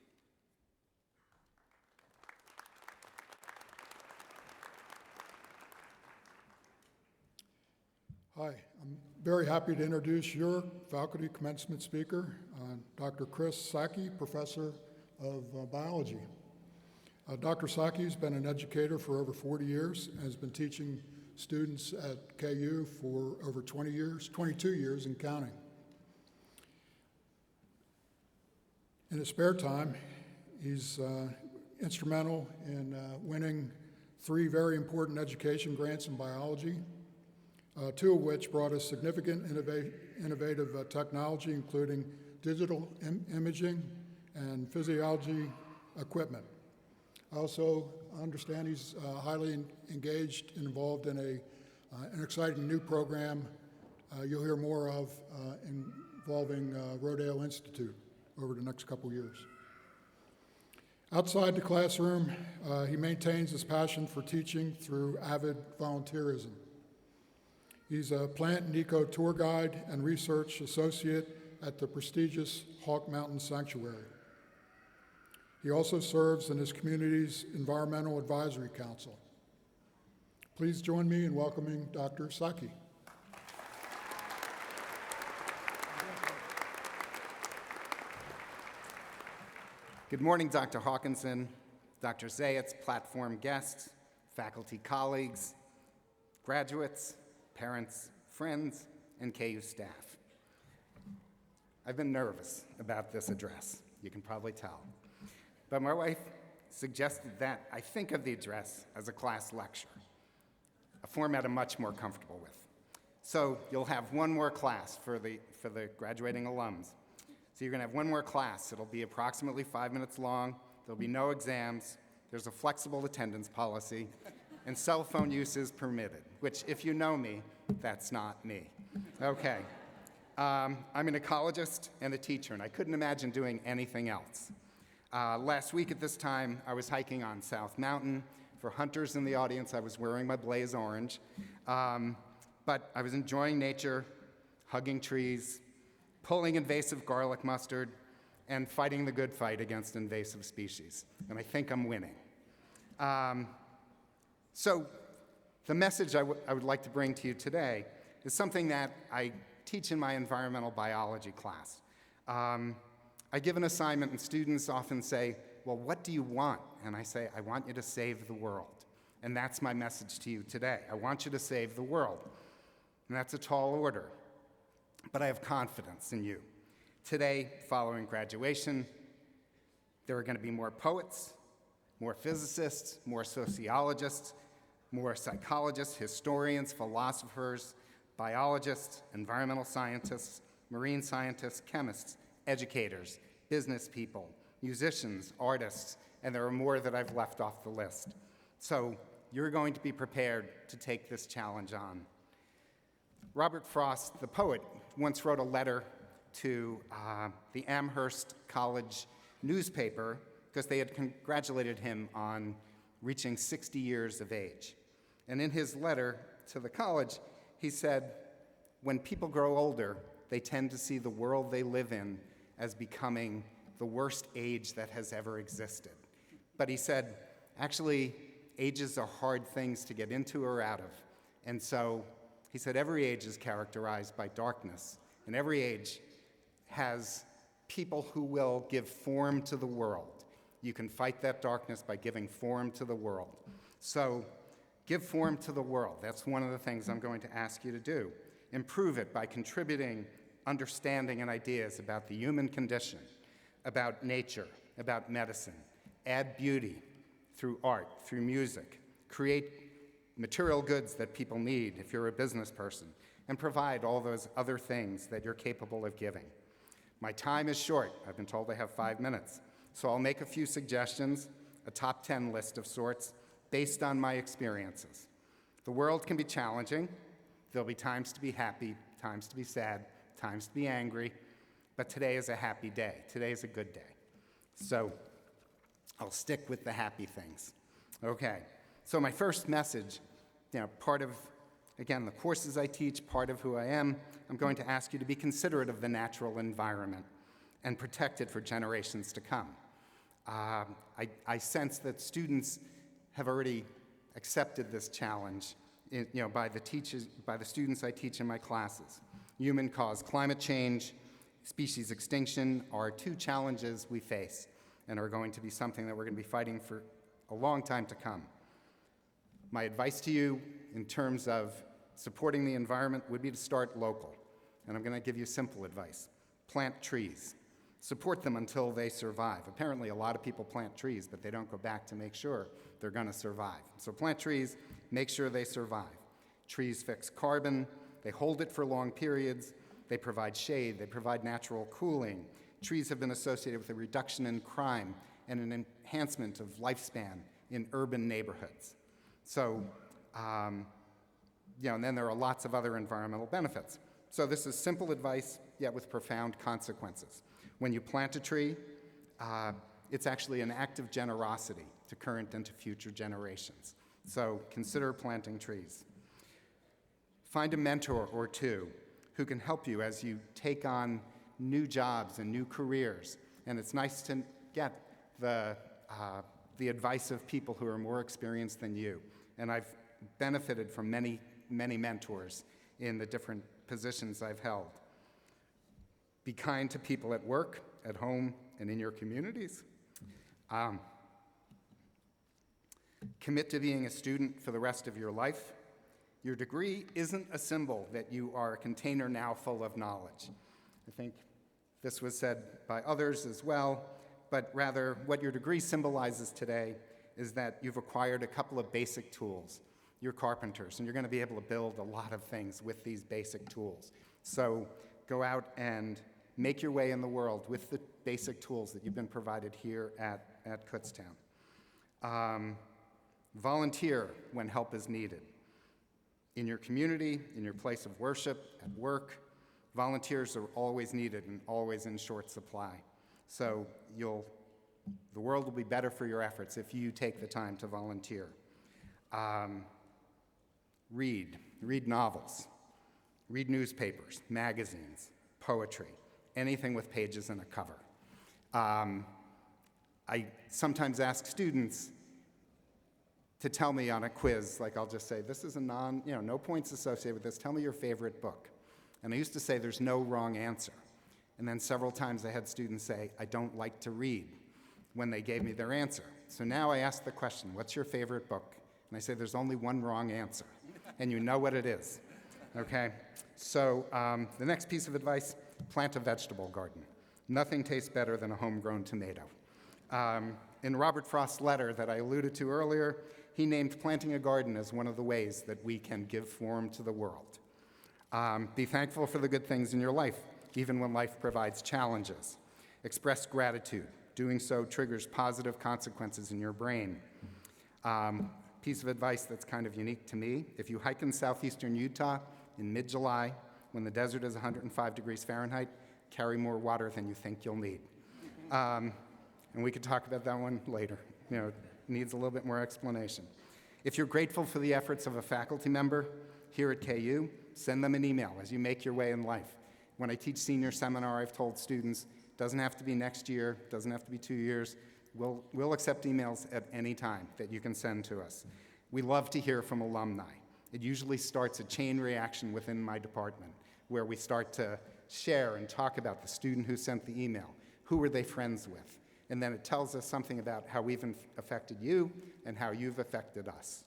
Hi, I'm very happy to introduce your faculty commencement speaker, Dr. Chris Sacchi, Professor of Biology. Dr. Sacchi has been an educator for over 40 years and has been teaching students at KU for over 20 years, 22 years and counting. In his spare time, he's instrumental in winning 3 very important education grants in biology, 2 of which brought us significant innovative technology, including digital imaging and physiology equipment. I also understand he's highly engaged and involved in an exciting new program you'll hear more of involving Rodale Institute over the next couple years. Outside the classroom, he maintains his passion for teaching through avid volunteerism. He's a plant and eco tour guide and research associate at the prestigious Hawk Mountain Sanctuary. He also serves in his community's Environmental Advisory Council. Please join me in welcoming Dr. Sacchi. Good morning, Dr. Hawkinson, Dr. Zayats, platform guests, faculty colleagues, graduates, parents, friends, and KU staff. I've been nervous about this address, you can probably tell. But my wife suggested that I think of the address as a class lecture, a format I'm much more comfortable with. So you'll have one more class for the graduating alums. So you're gonna have one more class. It'll be approximately 5 minutes long. There'll be no exams. There's a flexible attendance policy, and cell phone use is permitted, which if you know me, that's not me. Okay. I'm an ecologist and a teacher, and I couldn't imagine doing anything else. Last week at this time, I was hiking on South Mountain. For hunters in the audience, I was wearing my blaze orange. But I was enjoying nature, hugging trees, pulling invasive garlic mustard, and fighting the good fight against invasive species. And I think I'm winning. So the message I would like to bring to you today is something that I teach in my environmental biology class. I give an assignment and students often say, well, what do you want? And I say, I want you to save the world. And that's my message to you today. I want you to save the world. And that's a tall order, but I have confidence in you. Today, following graduation, there are going to be more poets, more physicists, more sociologists, more psychologists, historians, philosophers, biologists, environmental scientists, marine scientists, chemists, educators, business people, musicians, artists, and there are more that I've left off the list. So you're going to be prepared to take this challenge on. Robert Frost, the poet, once wrote a letter to the Amherst College newspaper because they had congratulated him on reaching 60 years of age. And in his letter to the college, he said, when people grow older, they tend to see the world they live in as becoming the worst age that has ever existed. But he said, actually, ages are hard things to get into or out of. And so he said, every age is characterized by darkness, and every age has people who will give form to the world. You can fight that darkness by giving form to the world. So give form to the world. That's one of the things I'm going to ask you to do. Improve it by contributing understanding and ideas about the human condition, about nature, about medicine. Add beauty through art, through music. Create material goods that people need if you're a business person, and provide all those other things that you're capable of giving. My time is short. I've been told I have 5 minutes. So I'll make a few suggestions, a top 10 list of sorts, based on my experiences. The world can be challenging. There'll be times to be happy, times to be sad, times to be angry, but today is a happy day. Today is a good day. So I'll stick with the happy things. Okay, so my first message, part of, again, the courses I teach, part of who I am, I'm going to ask you to be considerate of the natural environment and protect it for generations to come. I sense that students have already accepted this challenge by the students I teach in my classes. Human-caused climate change, species extinction are two challenges we face and are going to be something that we're going to be fighting for a long time to come. My advice to you in terms of supporting the environment would be to start local. And I'm going to give you simple advice. Plant trees. Support them until they survive. Apparently, a lot of people plant trees, but they don't go back to make sure they're going to survive. So plant trees, make sure they survive. Trees fix carbon, they hold it for long periods, they provide shade, they provide natural cooling. Trees have been associated with a reduction in crime and an enhancement of lifespan in urban neighborhoods. So, and then there are lots of other environmental benefits. So this is simple advice, yet with profound consequences. When you plant a tree, it's actually an act of generosity to current and to future generations. So consider planting trees. Find a mentor or two who can help you as you take on new jobs and new careers. And it's nice to get the advice of people who are more experienced than you. And I've benefited from many, many mentors in the different positions I've held. Be kind to people at work, at home, and in your communities. Commit to being a student for the rest of your life. Your degree isn't a symbol that you are a container now full of knowledge. I think this was said by others as well, but rather what your degree symbolizes today is that you've acquired a couple of basic tools. You're carpenters, and you're going to be able to build a lot of things with these basic tools. So go out and make your way in the world with the basic tools that you've been provided here at Kutztown. Volunteer when help is needed. In your community, in your place of worship, at work, volunteers are always needed and always in short supply. So the world will be better for your efforts if you take the time to volunteer. Read novels, read newspapers, magazines, poetry, anything with pages and a cover. I sometimes ask students to tell me on a quiz, like I'll just say, this is a no points associated with this, tell me your favorite book. And I used to say there's no wrong answer. And then several times I had students say, I don't like to read when they gave me their answer. So now I ask the question, what's your favorite book? And I say there's only one wrong answer, and you know what it is, okay? So the next piece of advice, plant a vegetable garden. Nothing tastes better than a homegrown tomato. In Robert Frost's letter that I alluded to earlier, he named planting a garden as one of the ways that we can give form to the world. Be thankful for the good things in your life, even when life provides challenges. Express gratitude. Doing so triggers positive consequences in your brain. Piece of advice that's kind of unique to me. If you hike in southeastern Utah in mid-July, when the desert is 105 degrees Fahrenheit, carry more water than you think you'll need. And we could talk about that one later. It needs a little bit more explanation. If you're grateful for the efforts of a faculty member here at KU, send them an email as you make your way in life. When I teach senior seminar, I've told students, doesn't have to be next year, doesn't have to be 2 years. We'll accept emails at any time that you can send to us. We love to hear from alumni. It usually starts a chain reaction within my department where we start to share and talk about the student who sent the email. Who were they friends with? And then it tells us something about how we've affected you and how you've affected us.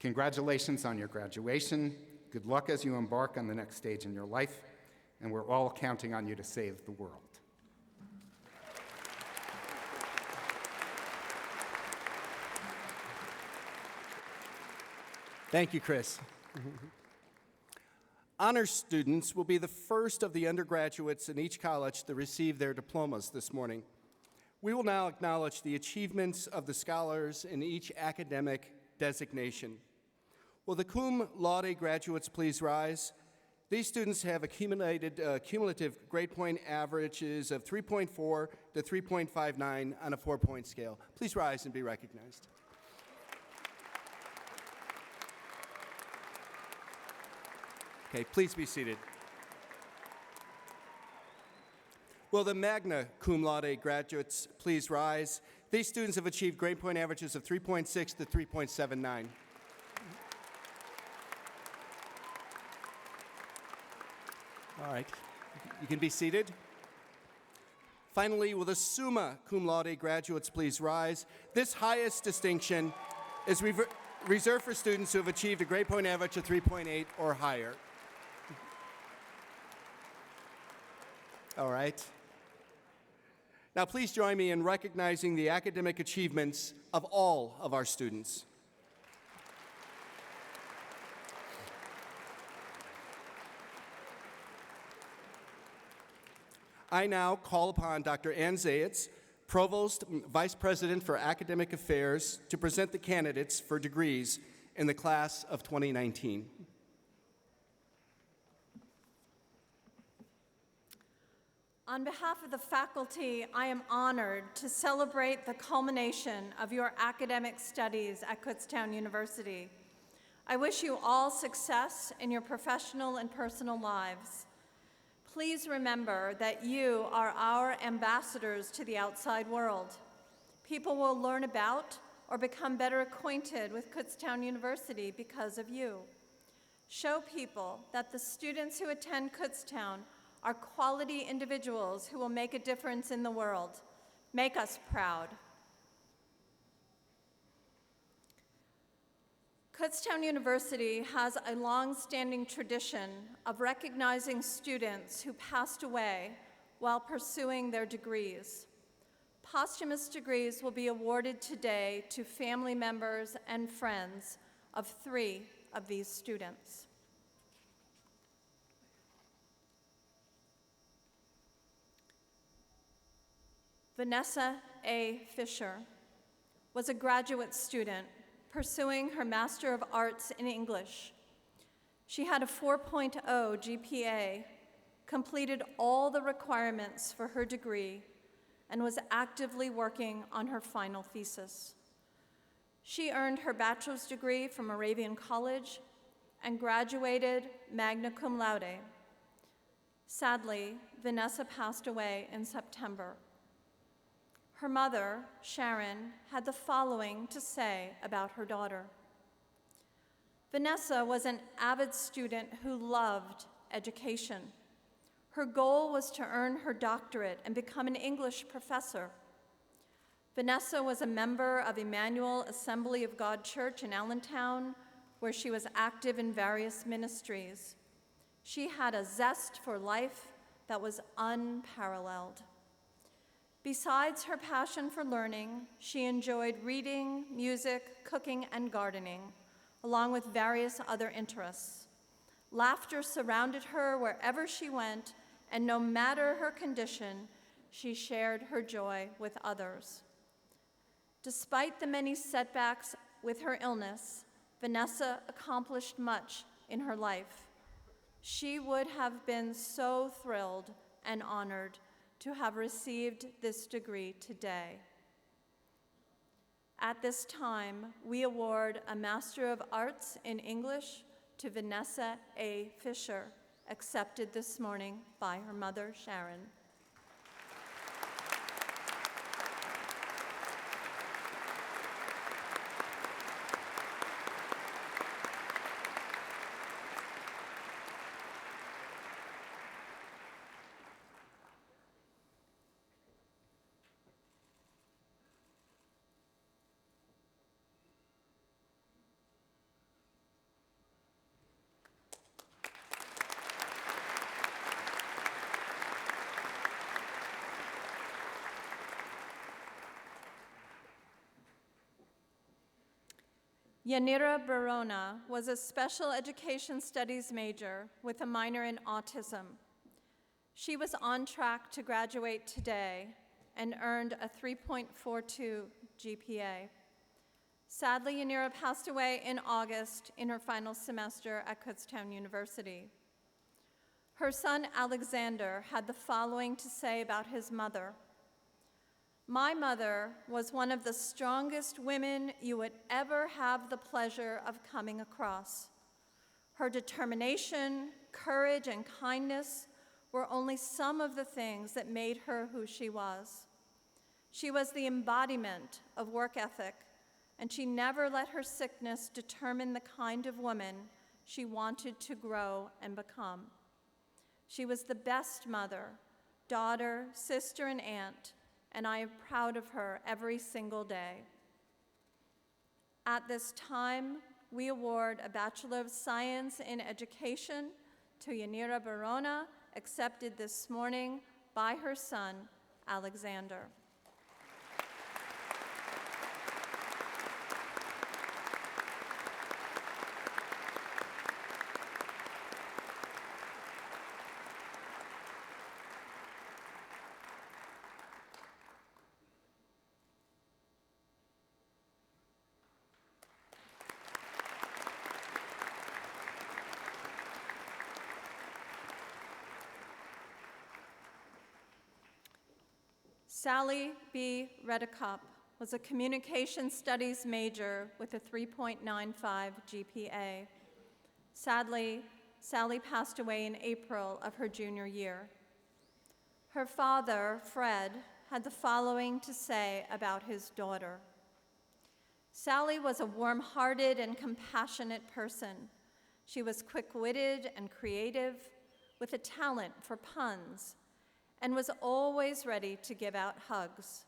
Congratulations on your graduation. Good luck as you embark on the next stage in your life. And we're all counting on you to save the world. Thank you, Chris. Honor students will be the first of the undergraduates in each college to receive their diplomas this morning. We will now acknowledge the achievements of the scholars in each academic designation. Will the cum laude graduates please rise? These students have accumulated cumulative grade point averages of 3.4 to 3.59 on a 4-point scale. Please rise and be recognized. Okay, please be seated. Will the magna cum laude graduates please rise? These students have achieved grade point averages of 3.6 to 3.79. All right, you can be seated. Finally, will the summa cum laude graduates please rise? This highest distinction is reserved for students who have achieved a grade point average of 3.8 or higher. All right. Now, please join me in recognizing the academic achievements of all of our students. I now call upon Dr. Ann Zayitz, Provost, Vice President for Academic Affairs, to present the candidates for degrees in the class of 2019. On behalf of the faculty, I am honored to celebrate the culmination of your academic studies at Kutztown University. I wish you all success in your professional and personal lives. Please remember that you are our ambassadors to the outside world. People will learn about or become better acquainted with Kutztown University because of you. Show people that the students who attend Kutztown are quality individuals who will make a difference in the world. Make us proud. Kutztown University has a long-standing tradition of recognizing students who passed away while pursuing their degrees. Posthumous degrees will be awarded today to family members and friends of 3 of these students. Vanessa A. Fisher was a graduate student pursuing her Master of Arts in English. She had a 4.0 GPA, completed all the requirements for her degree, and was actively working on her final thesis. She earned her bachelor's degree from Moravian College and graduated magna cum laude. Sadly, Vanessa passed away in September. Her mother, Sharon, had the following to say about her daughter. Vanessa was an avid student who loved education. Her goal was to earn her doctorate and become an English professor. Vanessa was a member of Emmanuel Assembly of God Church in Allentown, where she was active in various ministries. She had a zest for life that was unparalleled. Besides her passion for learning, she enjoyed reading, music, cooking, and gardening, along with various other interests. Laughter surrounded her wherever she went, and no matter her condition, she shared her joy with others. Despite the many setbacks with her illness, Vanessa accomplished much in her life. She would have been so thrilled and honored to have received this degree today. At this time, we award a Master of Arts in English to Vanessa A. Fisher, accepted this morning by her mother, Sharon. Yanira Barona was a special education studies major with a minor in autism. She was on track to graduate today and earned a 3.42 GPA. Sadly, Yanira passed away in August in her final semester at Kutztown University. Her son, Alexander, had the following to say about his mother. My mother was one of the strongest women you would ever have the pleasure of coming across. Her determination, courage, and kindness were only some of the things that made her who she was. She was the embodiment of work ethic, and she never let her sickness determine the kind of woman she wanted to grow and become. She was the best mother, daughter, sister, and aunt, and I am proud of her every single day. At this time, we award a Bachelor of Science in Education to Yanira Barona, accepted this morning by her son, Alexander. Sally B. Redekop was a communication studies major with a 3.95 GPA. Sadly, Sally passed away in April of her junior year. Her father, Fred, had the following to say about his daughter. Sally was a warm-hearted and compassionate person. She was quick-witted and creative, with a talent for puns, and was always ready to give out hugs.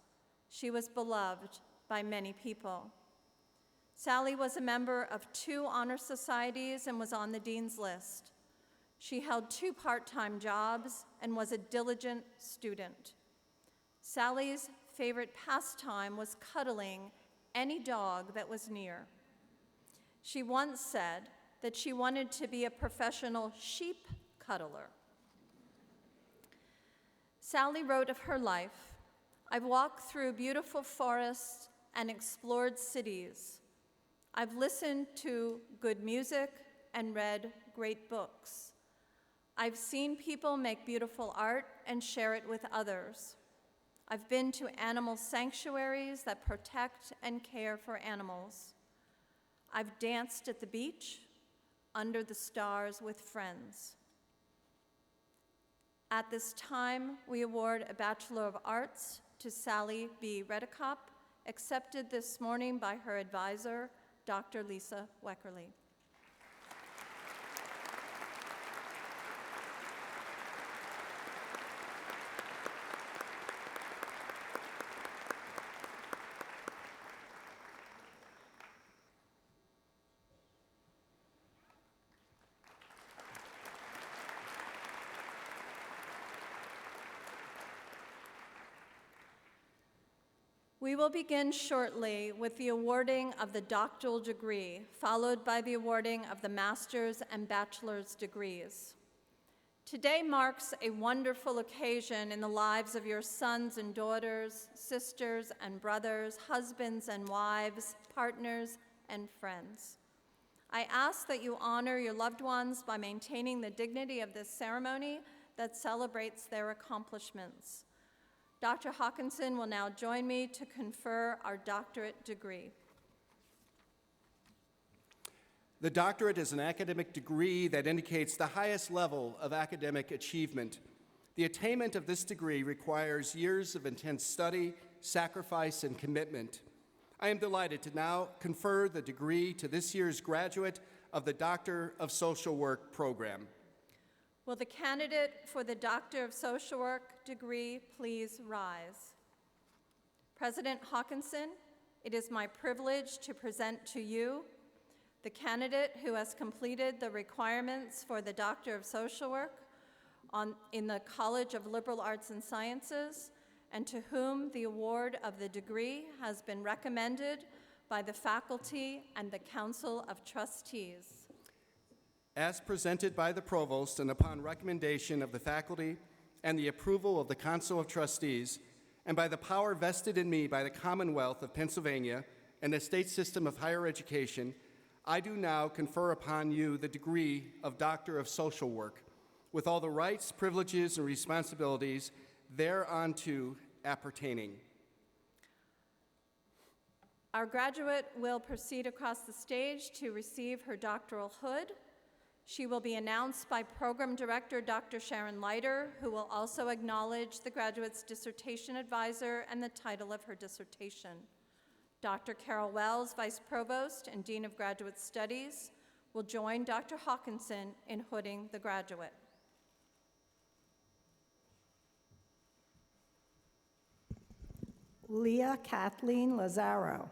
She was beloved by many people. Sally was a member of 2 honor societies and was on the dean's list. She held 2 part-time jobs and was a diligent student. Sally's favorite pastime was cuddling any dog that was near. She once said that she wanted to be a professional sheep cuddler. Sally wrote of her life, I've walked through beautiful forests and explored cities. I've listened to good music and read great books. I've seen people make beautiful art and share it with others. I've been to animal sanctuaries that protect and care for animals. I've danced at the beach, under the stars with friends. At this time, we award a Bachelor of Arts to Sally B. Redekop, accepted this morning by her advisor, Dr. Lisa Weckerly. We will begin shortly with the awarding of the doctoral degree, followed by the awarding of the master's and bachelor's degrees. Today marks a wonderful occasion in the lives of your sons and daughters, sisters and brothers, husbands and wives, partners and friends. I ask that you honor your loved ones by maintaining the dignity of this ceremony that celebrates their accomplishments. Dr. Hawkinson will now join me to confer our doctorate degree. The doctorate is an academic degree that indicates the highest level of academic achievement. The attainment of this degree requires years of intense study, sacrifice, and commitment. I am delighted to now confer the degree to this year's graduate of the Doctor of Social Work program. Will the candidate for the Doctor of Social Work degree please rise? President Hawkinson, it is my privilege to present to you the candidate who has completed the requirements for the Doctor of Social Work in the College of Liberal Arts and Sciences, and to whom the award of the degree has been recommended by the faculty and the Council of Trustees. As presented by the Provost and upon recommendation of the faculty and the approval of the Council of Trustees, and by the power vested in me by the Commonwealth of Pennsylvania and the state system of higher education, I do now confer upon you the degree of Doctor of Social Work, with all the rights, privileges, and responsibilities thereunto appertaining. Our graduate will proceed across the stage to receive her doctoral hood. She will be announced by Program Director Dr. Sharon Leiter, who will also acknowledge the graduate's dissertation advisor and the title of her dissertation. Dr. Carol Wells, Vice Provost and Dean of Graduate Studies, will join Dr. Hawkinson in hooding the graduate. Leah Kathleen Lazaro.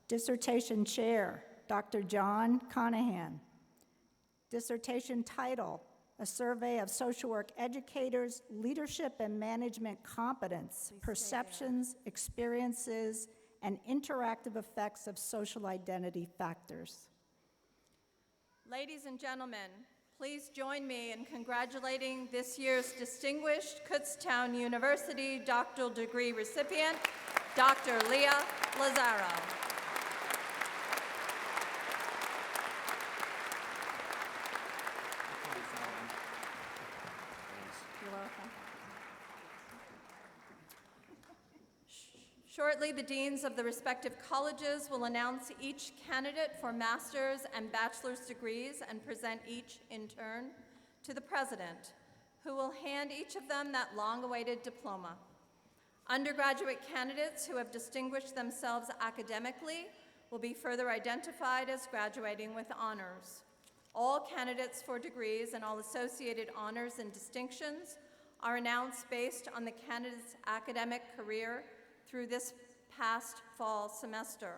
Dissertation Chair, Dr. John Conahan. Dissertation title, A Survey of Social Work Educators' Leadership and Management Competence, Perceptions, Experiences, and Interactive Effects of Social Identity Factors. Ladies and gentlemen, please join me in congratulating this year's distinguished Kutztown University doctoral degree recipient, Dr. Leah Lazaro. You're welcome. Shortly, the deans of the respective colleges will announce each candidate for master's and bachelor's degrees and present each in turn to the president, who will hand each of them that long-awaited diploma. Undergraduate candidates who have distinguished themselves academically will be further identified as graduating with honors. All candidates for degrees and all associated honors and distinctions are announced based on the candidate's academic career through this past fall semester.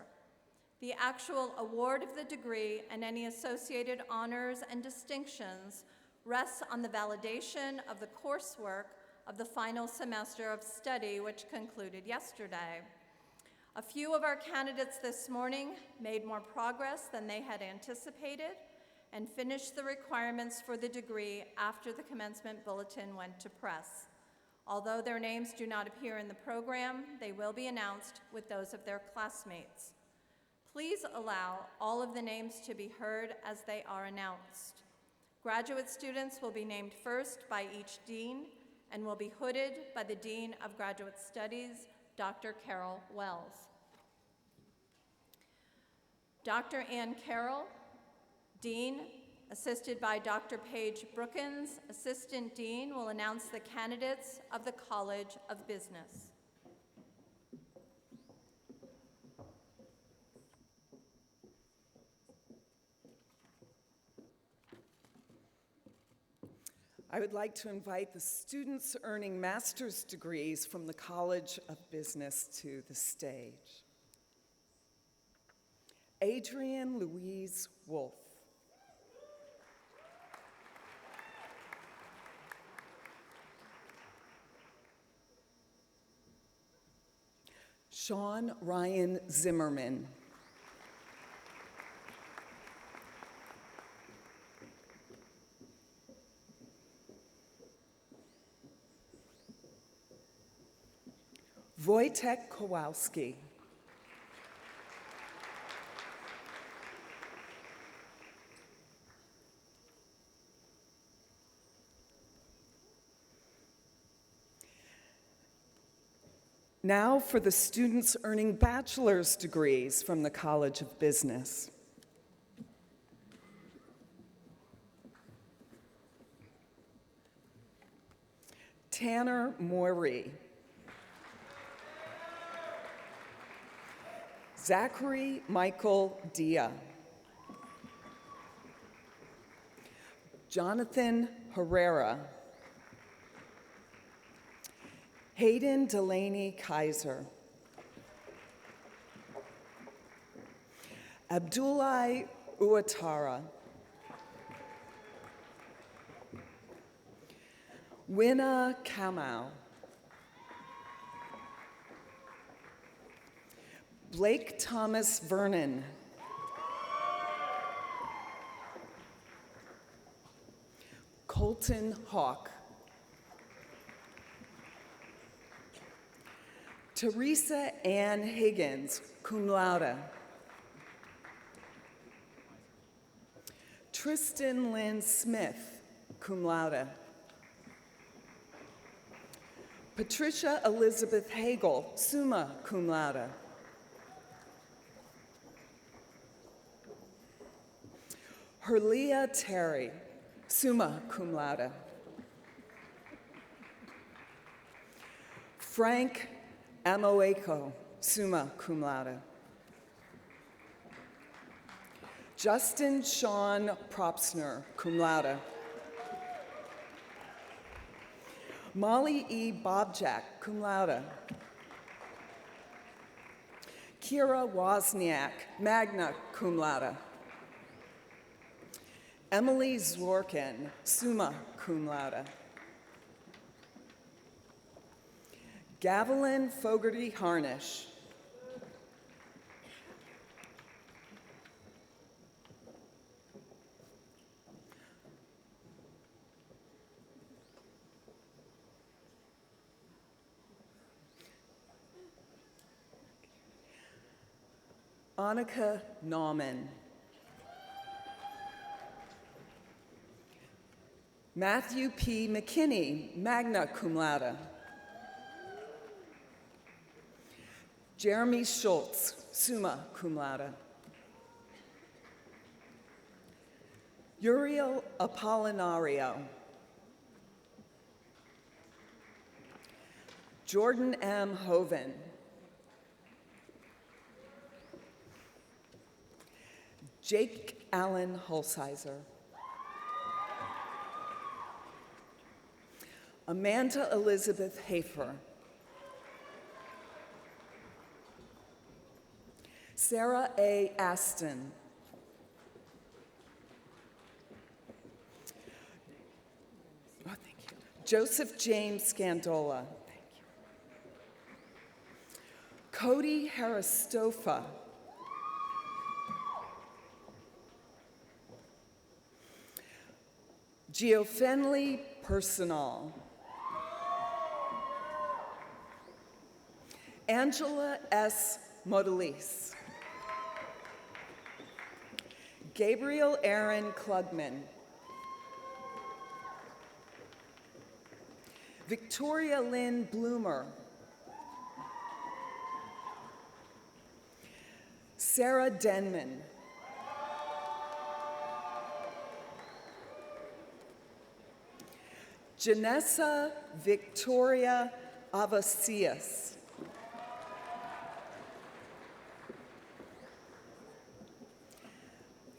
The actual award of the degree and any associated honors and distinctions rests on the validation of the coursework of the final semester of study, which concluded yesterday. A few of our candidates this morning made more progress than they had anticipated and finished the requirements for the degree after the commencement bulletin went to press. Although their names do not appear in the program, they will be announced with those of their classmates. Please allow all of the names to be heard as they are announced. Graduate students will be named first by each dean and will be hooded by the Dean of Graduate Studies, Dr. Carol Wells. Dr. Ann Carroll, Dean, assisted by Dr. Paige Brookins, Assistant Dean, will announce the candidates of the College of Business. I would like to invite the students earning master's degrees from the College of Business to the stage. Adrienne Louise Wolf. Sean Ryan Zimmerman. Wojtek Kowalski. Now for the students earning bachelor's degrees from the College of Business. Tanner Morey. Zachary Michael Dia. Jonathan Herrera. Hayden Delaney Kaiser. Abdullah Uatara. Winna Kamau. Blake Thomas Vernon. Colton Hawk. Teresa Ann Higgins, cum laude. Tristan Lynn Smith, cum laude. Patricia Elizabeth Hagel, summa cum laude. Herlia Terry, summa cum laude. Frank Amoeko, summa cum laude. Justin Sean Propsner, cum laude. Molly E. Bobjack, cum laude. Kira Wozniak, magna cum laude. Emily Zorkin, summa cum laude. Gavelin Fogarty Harnish. Annika Nauman. Matthew P. McKinney, magna cum laude. Jeremy Schultz, summa cum laude. Uriel Apollinario. Jordan M. Hoven. Jake Allen Holsizer. Amanda Elizabeth Hafer. Sarah A. Aston. Oh, thank you. Joseph James Scandola. Thank you. Cody Haristofa. Geofenley Personal. Angela S. Modelis. Gabriel Aaron Klugman. Victoria Lynn Bloomer. Sarah Denman. Janessa Victoria Avasias.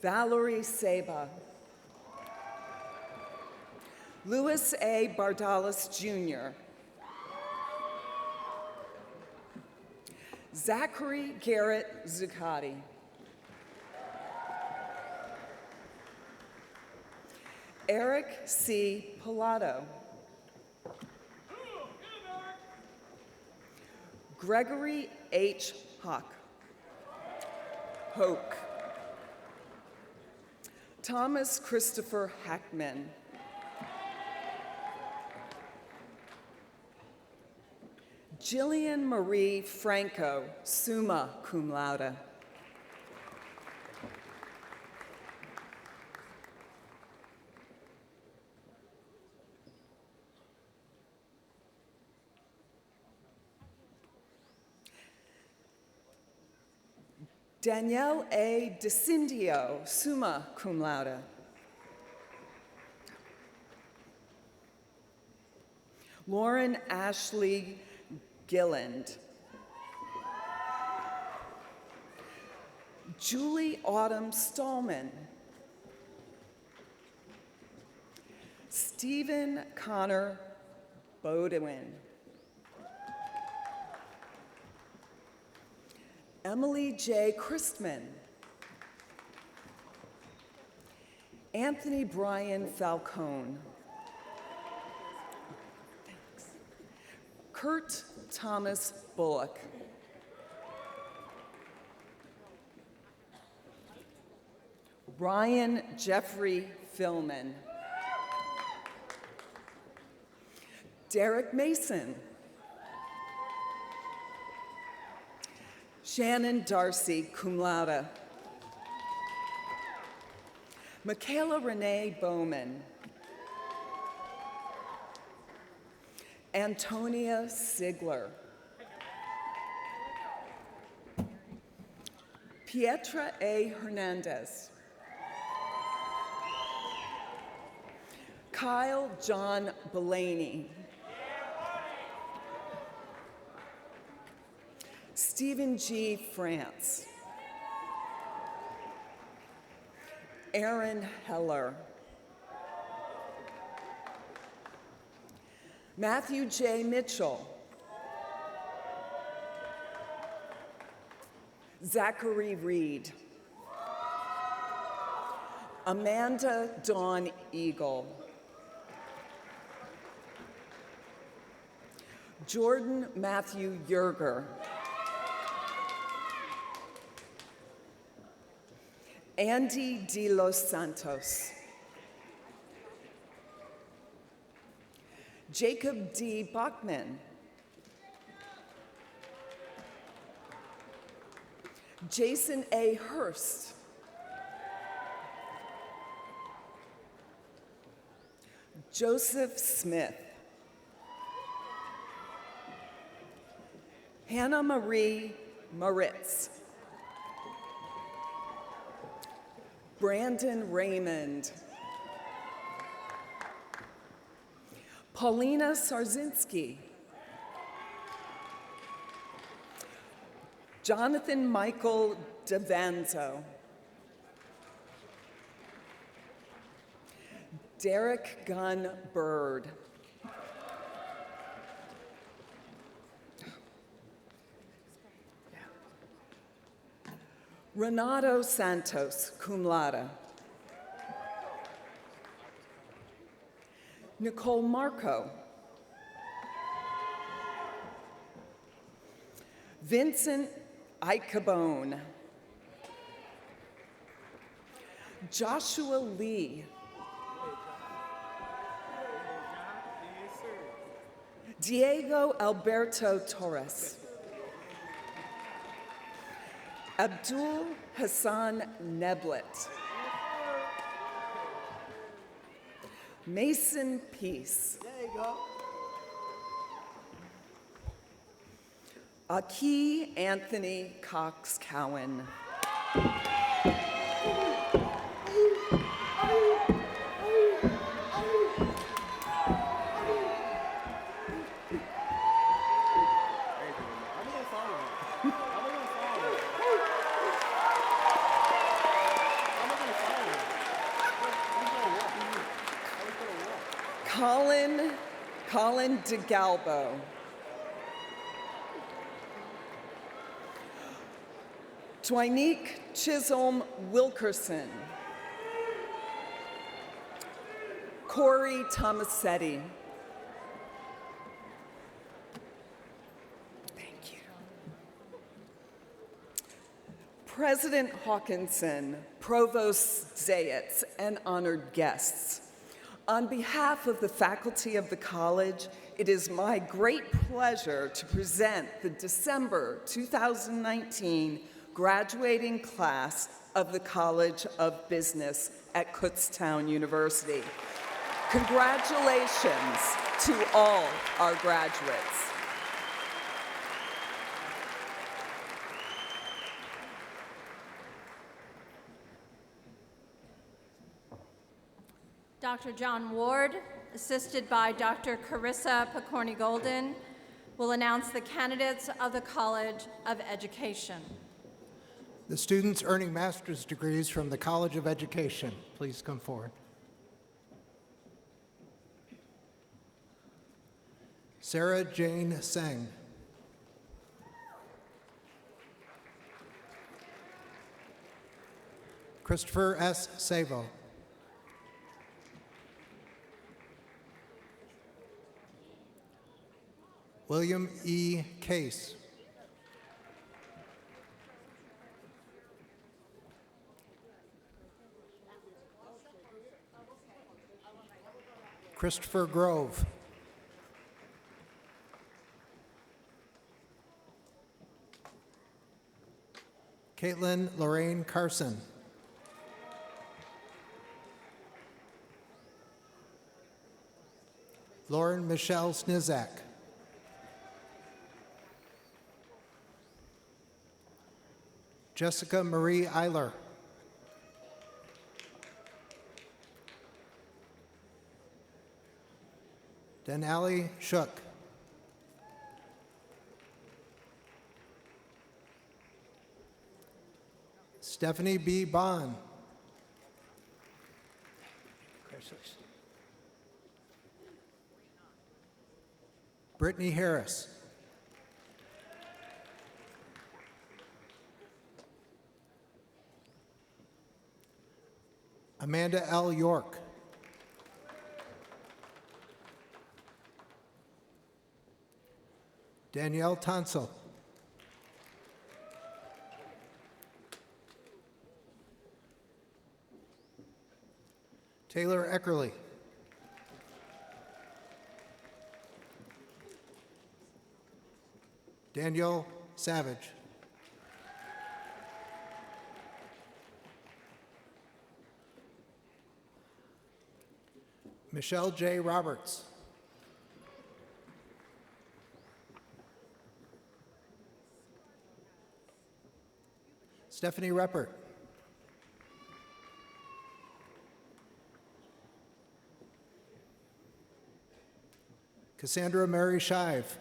Valerie Saba. Louis A. Bardalis, Jr. Zachary Garrett Zuccotti. Eric C. Pilato. Gregory H. Hock. Hoke. Thomas Christopher Hackman. Jillian Marie Franco, summa cum laude. Danielle A. DeCindio, summa cum laude. Lauren Ashley Gilland. Julie Autumn Stallman. Stephen Connor Bodewin. Emily J. Christman. Anthony Brian Falcone. Thanks. Kurt Thomas Bullock. Ryan Jeffrey Philman. Derek Mason. Shannon Darcy, cum laude. Michaela Renee Bowman. Antonia Sigler. Pietra A. Hernandez. Kyle John Belaney. Stephen G. France. Aaron Heller. Matthew J. Mitchell. Zachary Reed. Amanda Dawn Eagle. Jordan Matthew Yerger. Andy De Los Santos. Jacob D. Bachman. Jason A. Hurst. Joseph Smith. Hannah Marie Moritz. Brandon Raymond. Paulina Sarzinski. Jonathan Michael DeVanzo. Derek Gunn Bird. Renato Santos, cum laude. Nicole Marco. Vincent Icabone. Joshua Lee. Diego Alberto Torres. Abdul Hassan Neblet. Mason Peace. There you go. Aki Anthony Cox Cowan. Colin DeGalbo. Dwinique Chisholm Wilkerson. Corey Tomasetti. Thank you. President Hawkinson, Provost Zayats, and honored guests. On behalf of the faculty of the college, it is my great pleasure to present the December 2019 graduating class of the College of Business at Kutztown University. Congratulations to all our graduates. Dr. John Ward, assisted by Dr. Carissa Picorni-Golden, will announce the candidates of the College of Education. The students earning master's degrees from the College of Education, please come forward. Sarah Jane Seng. Christopher S. Savo. William E. Case. Christopher Grove. Caitlin Lorraine Carson. Lauren Michelle Snizak. Jessica Marie Eiler. Denali Shook. Stephanie B. Bond. Brittany Harris. Amanda L. York. Danielle Tonsel. Taylor Eckerly. Daniel Savage. Michelle J. Roberts. Stephanie Reppert. Cassandra Mary Shive.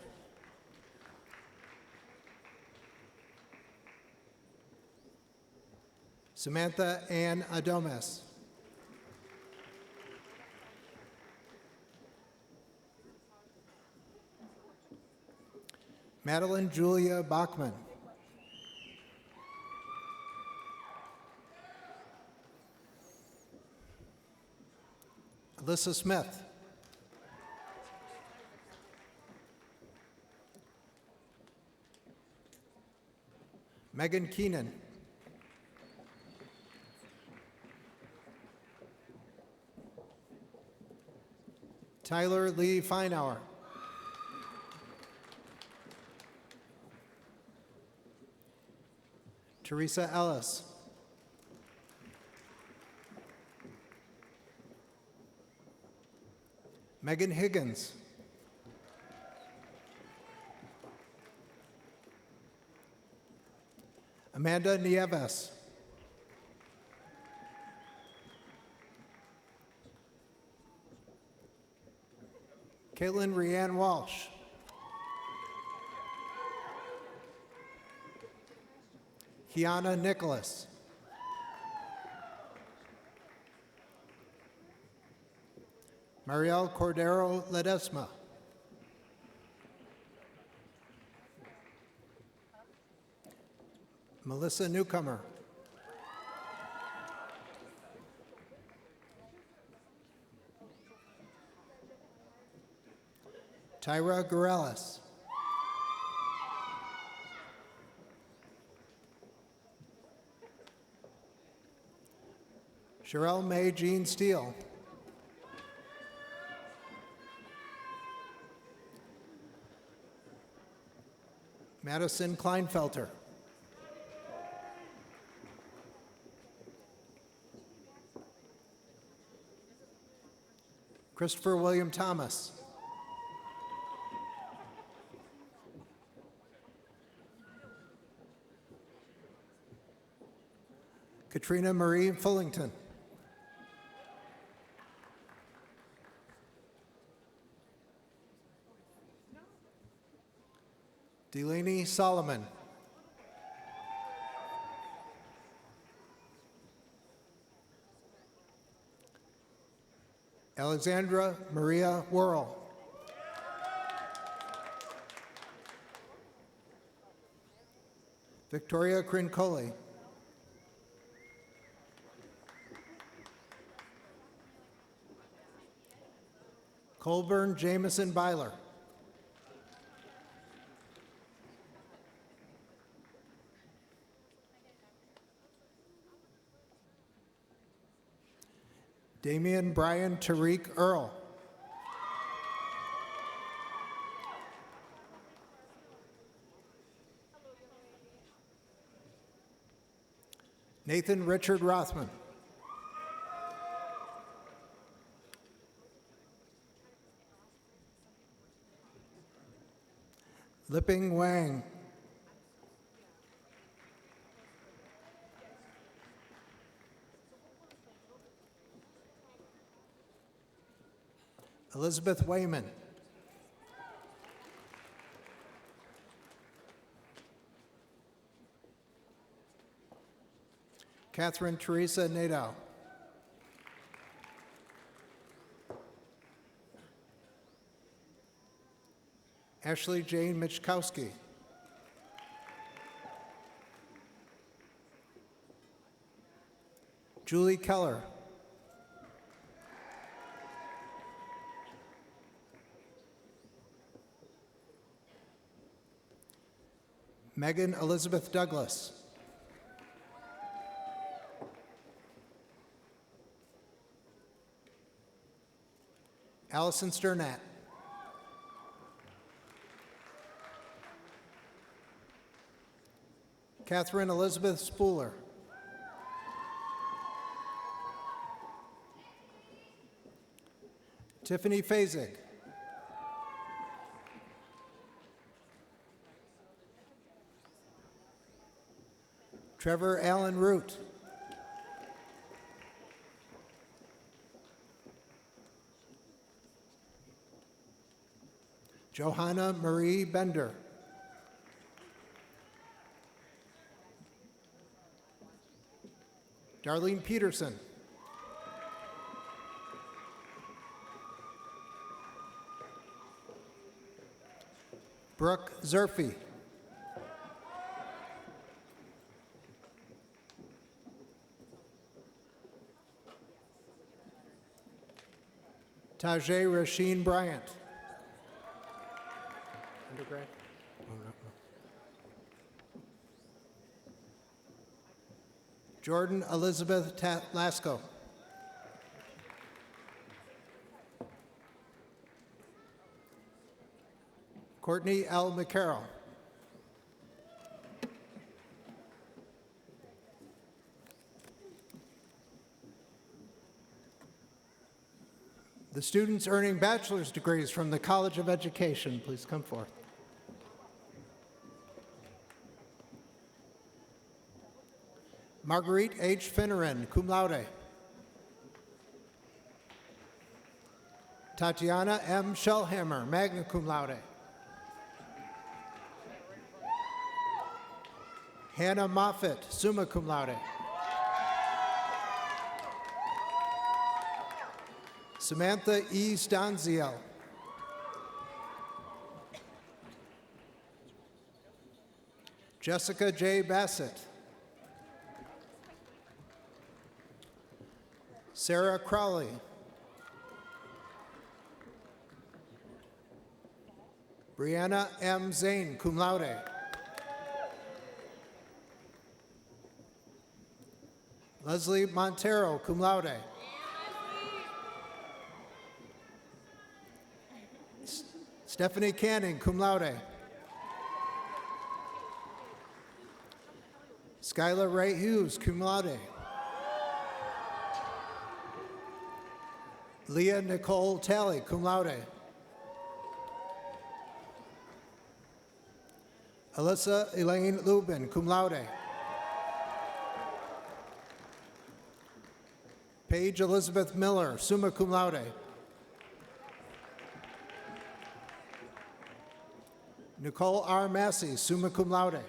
Samantha Ann Adomas. Madeline Julia Bachman. Alyssa Smith. Megan Keenan. Tyler Lee Feinauer. Teresa Ellis. Megan Higgins. Amanda Nieves. Caitlin Rianne Walsh. Kiana Nicholas. Marielle Cordero Ledesma. Melissa Newcomer. Tyra Gorellis. Sherelle Mae Jean Steele. Madison Kleinfelter. Christopher William Thomas. Katrina Marie Fullington. Delaney Solomon. Alexandra Maria Worrell. Victoria Crincoli. Colburn Jameson Byler. Damian Brian Tariq Earl. Nathan Richard Rothman. Liping Wang. Elizabeth Wayman. Catherine Teresa Nadeau. Ashley Jane Michkowski. Julie Keller. Megan Elizabeth Douglas. Allison Sternat. Catherine Elizabeth Spooler. Tiffany Fazig. Trevor Allen Root. Johanna Marie Bender. Darlene Peterson. Brooke Zerfie. Tajay Rasheen Bryant. Undergrad? Oh, no. Jordan Elizabeth Lasco. Courtney L. McCarroll. The students earning bachelor's degrees from the College of Education, please come forth. Marguerite H. Finneran, cum laude. Tatiana M. Shellhammer, magna cum laude. Hannah Moffett, summa cum laude. Samantha E. Stanziel. Jessica J. Bassett. Sarah Crowley. Brianna M. Zane, cum laude. Leslie Montero, cum laude. Stephanie Canning, cum laude. Skylar Ray Hughes, cum laude. Leah Nicole Talley, cum laude. Alyssa Elaine Lubin, cum laude. Paige Elizabeth Miller, summa cum laude. Nicole R. Massey, summa cum laude.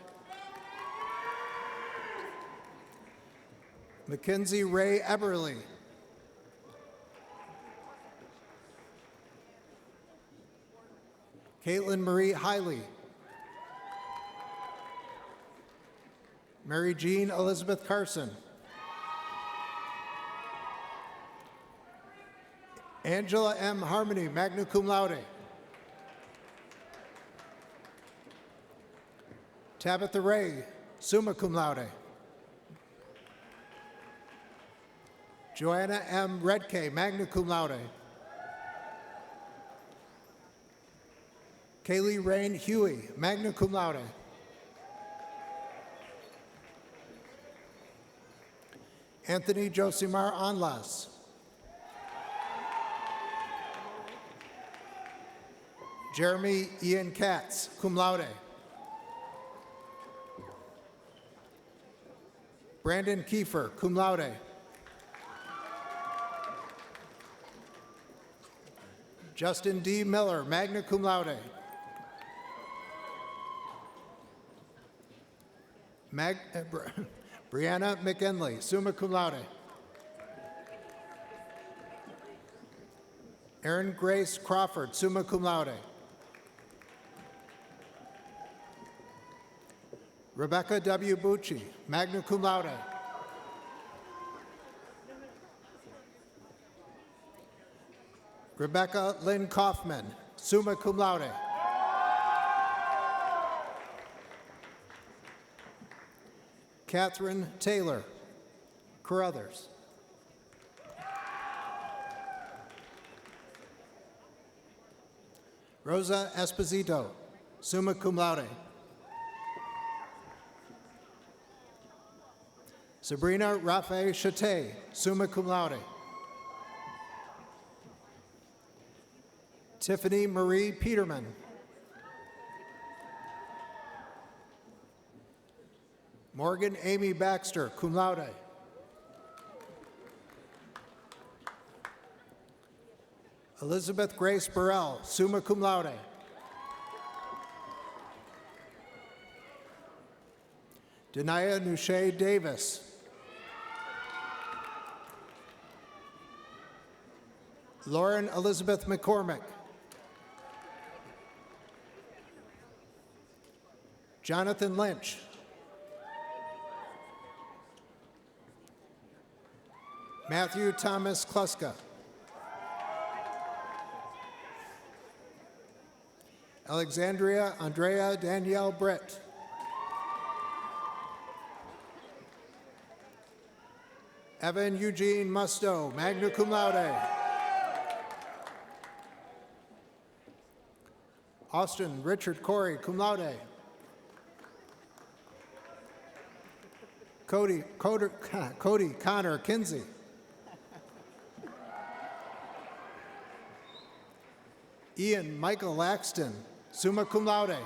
Mackenzie Ray Eberly. Caitlin Marie Hiley. Mary Jean Elizabeth Carson. Angela M. Harmony, magna cum laude. Tabitha Ray, summa cum laude. Joanna M. Redke, magna cum laude. Kaylee Rain Huey, magna cum laude. Anthony Josimar Anlas. Jeremy Ian Katz, cum laude. Brandon Kiefer, cum laude. Justin D. Miller, magna cum laude. Brianna McEnley, summa cum laude. Erin Grace Crawford, summa cum laude. Rebecca W. Bucci, magna cum laude. Rebecca Lynn Kaufman, summa cum laude. Catherine Taylor, Carruthers. Rosa Esposito, summa cum laude. Sabrina Rafe Chate, summa cum laude. Tiffany Marie Peterman. Morgan Amy Baxter, cum laude. Elizabeth Grace Burrell, summa cum laude. Denaya Nuche Davis. Lauren Elizabeth McCormick. Jonathan Lynch. Matthew Thomas Kluska. Alexandria Andrea Danielle Britt. Evan Eugene Musto, magna cum laude. Austin Richard Corey, cum laude. Cody Connor Kinsey. Ian Michael Laxton, summa cum laude.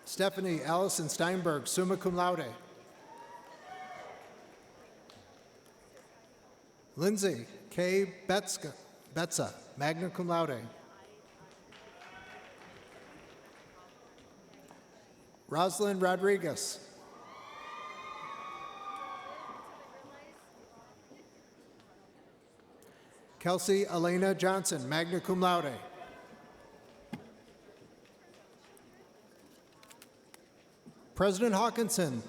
Stephanie Allison Steinberg, summa cum laude. Lindsay K. Betza, magna cum laude. Rosalind Rodriguez. Kelsey Elena Johnson, magna cum laude. President Hawkinson,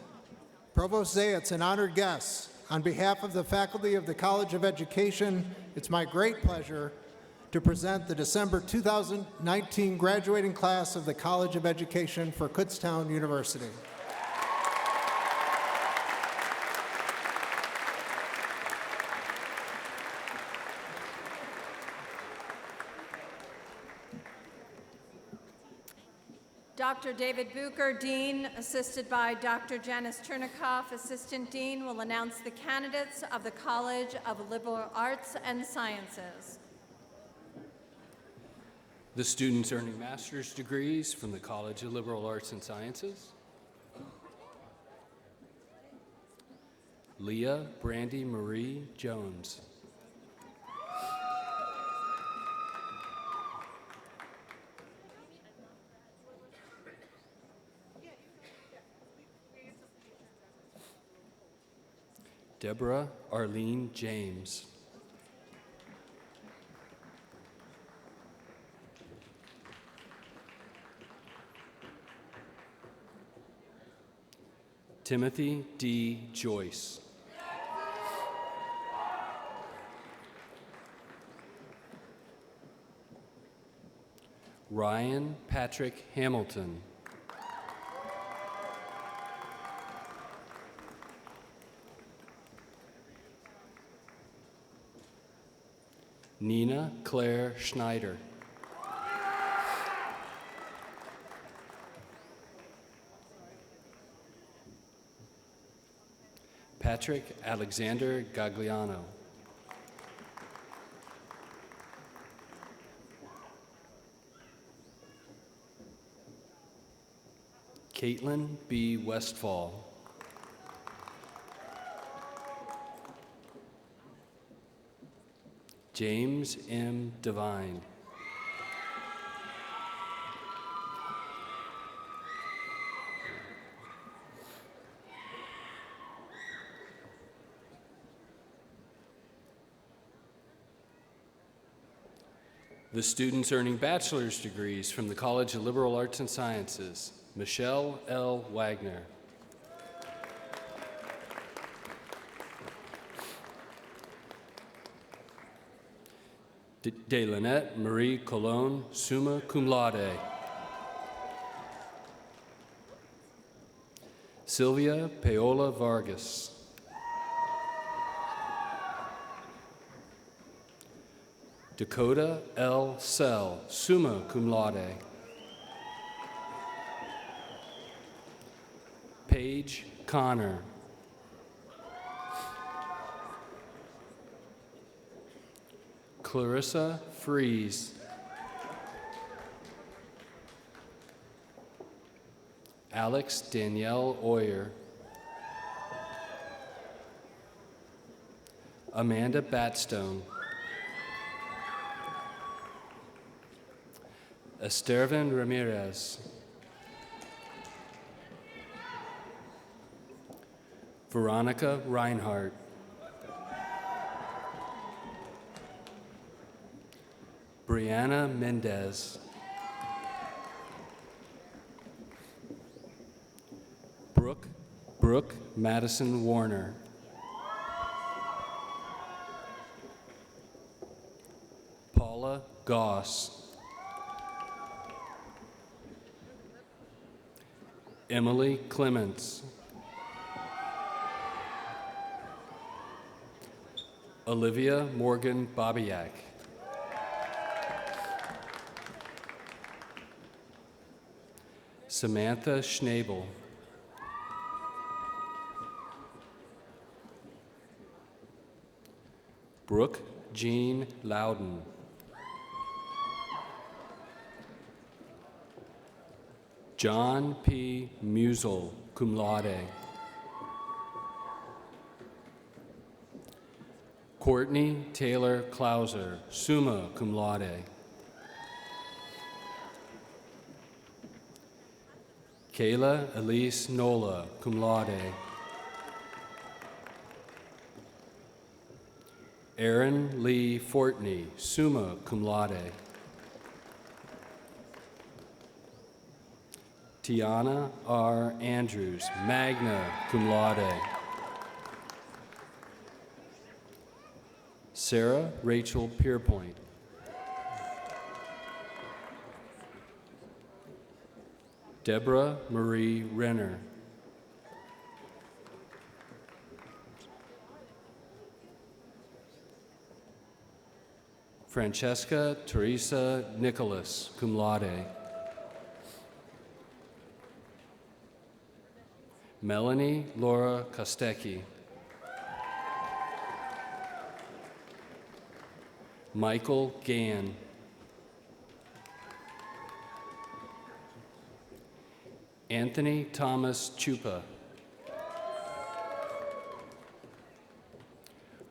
Provost Zayats, and honored guests, on behalf of the faculty of the College of Education, it's my great pleasure to present the December 2019 graduating class of the College of Education for Kutztown University. Dr. David Bucher, Dean, assisted by Dr. Janice Chernikoff, Assistant Dean, will announce the candidates of the College of Liberal Arts and Sciences. The students earning master's degrees from the College of Liberal Arts and Sciences. Leah Brandy Marie Jones. Deborah Arlene James. Timothy D. Joyce. Ryan Patrick Hamilton. Nina Claire Schneider. Patrick Alexander Gagliano. Caitlin B. Westfall. James M. Devine. The students earning bachelor's degrees from the College of Liberal Arts and Sciences: Michelle L. Wagner. De Lynette Marie Colon, summa cum laude. Sylvia Paola Vargas. Dakota L. Sell, summa cum laude. Paige Connor. Clarissa Fries. Alex Danielle Oyer. Amanda Batstone. Estervan Ramirez. Veronica Reinhardt. Brianna Mendez. Brooke Madison Warner. Paula Goss. Emily Clements. Olivia Morgan Bobiak. Samantha Schnabel. Brooke Jean Loudon. John P. Musel, cum laude. Courtney Taylor Clauser, summa cum laude. Kayla Elise Nola, cum laude. Aaron Lee Fortney, summa cum laude. Tiana R. Andrews, magna cum laude. Sarah Rachel Pierpoint. Deborah Marie Renner. Francesca Teresa Nicholas, cum laude. Melanie Laura Kostecki. Michael Gann. Anthony Thomas Chupa.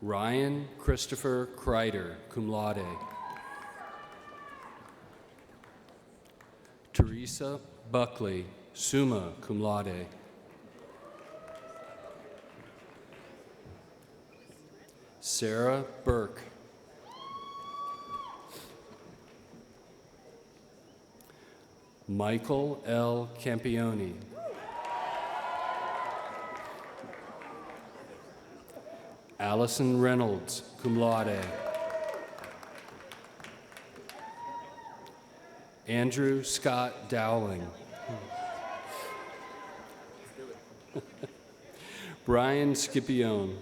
Ryan Christopher Kreider, cum laude. Teresa Buckley, summa cum laude. Sarah Burke. Michael L. Campione. Allison Reynolds, cum laude. Andrew Scott Dowling. Brian Scipione.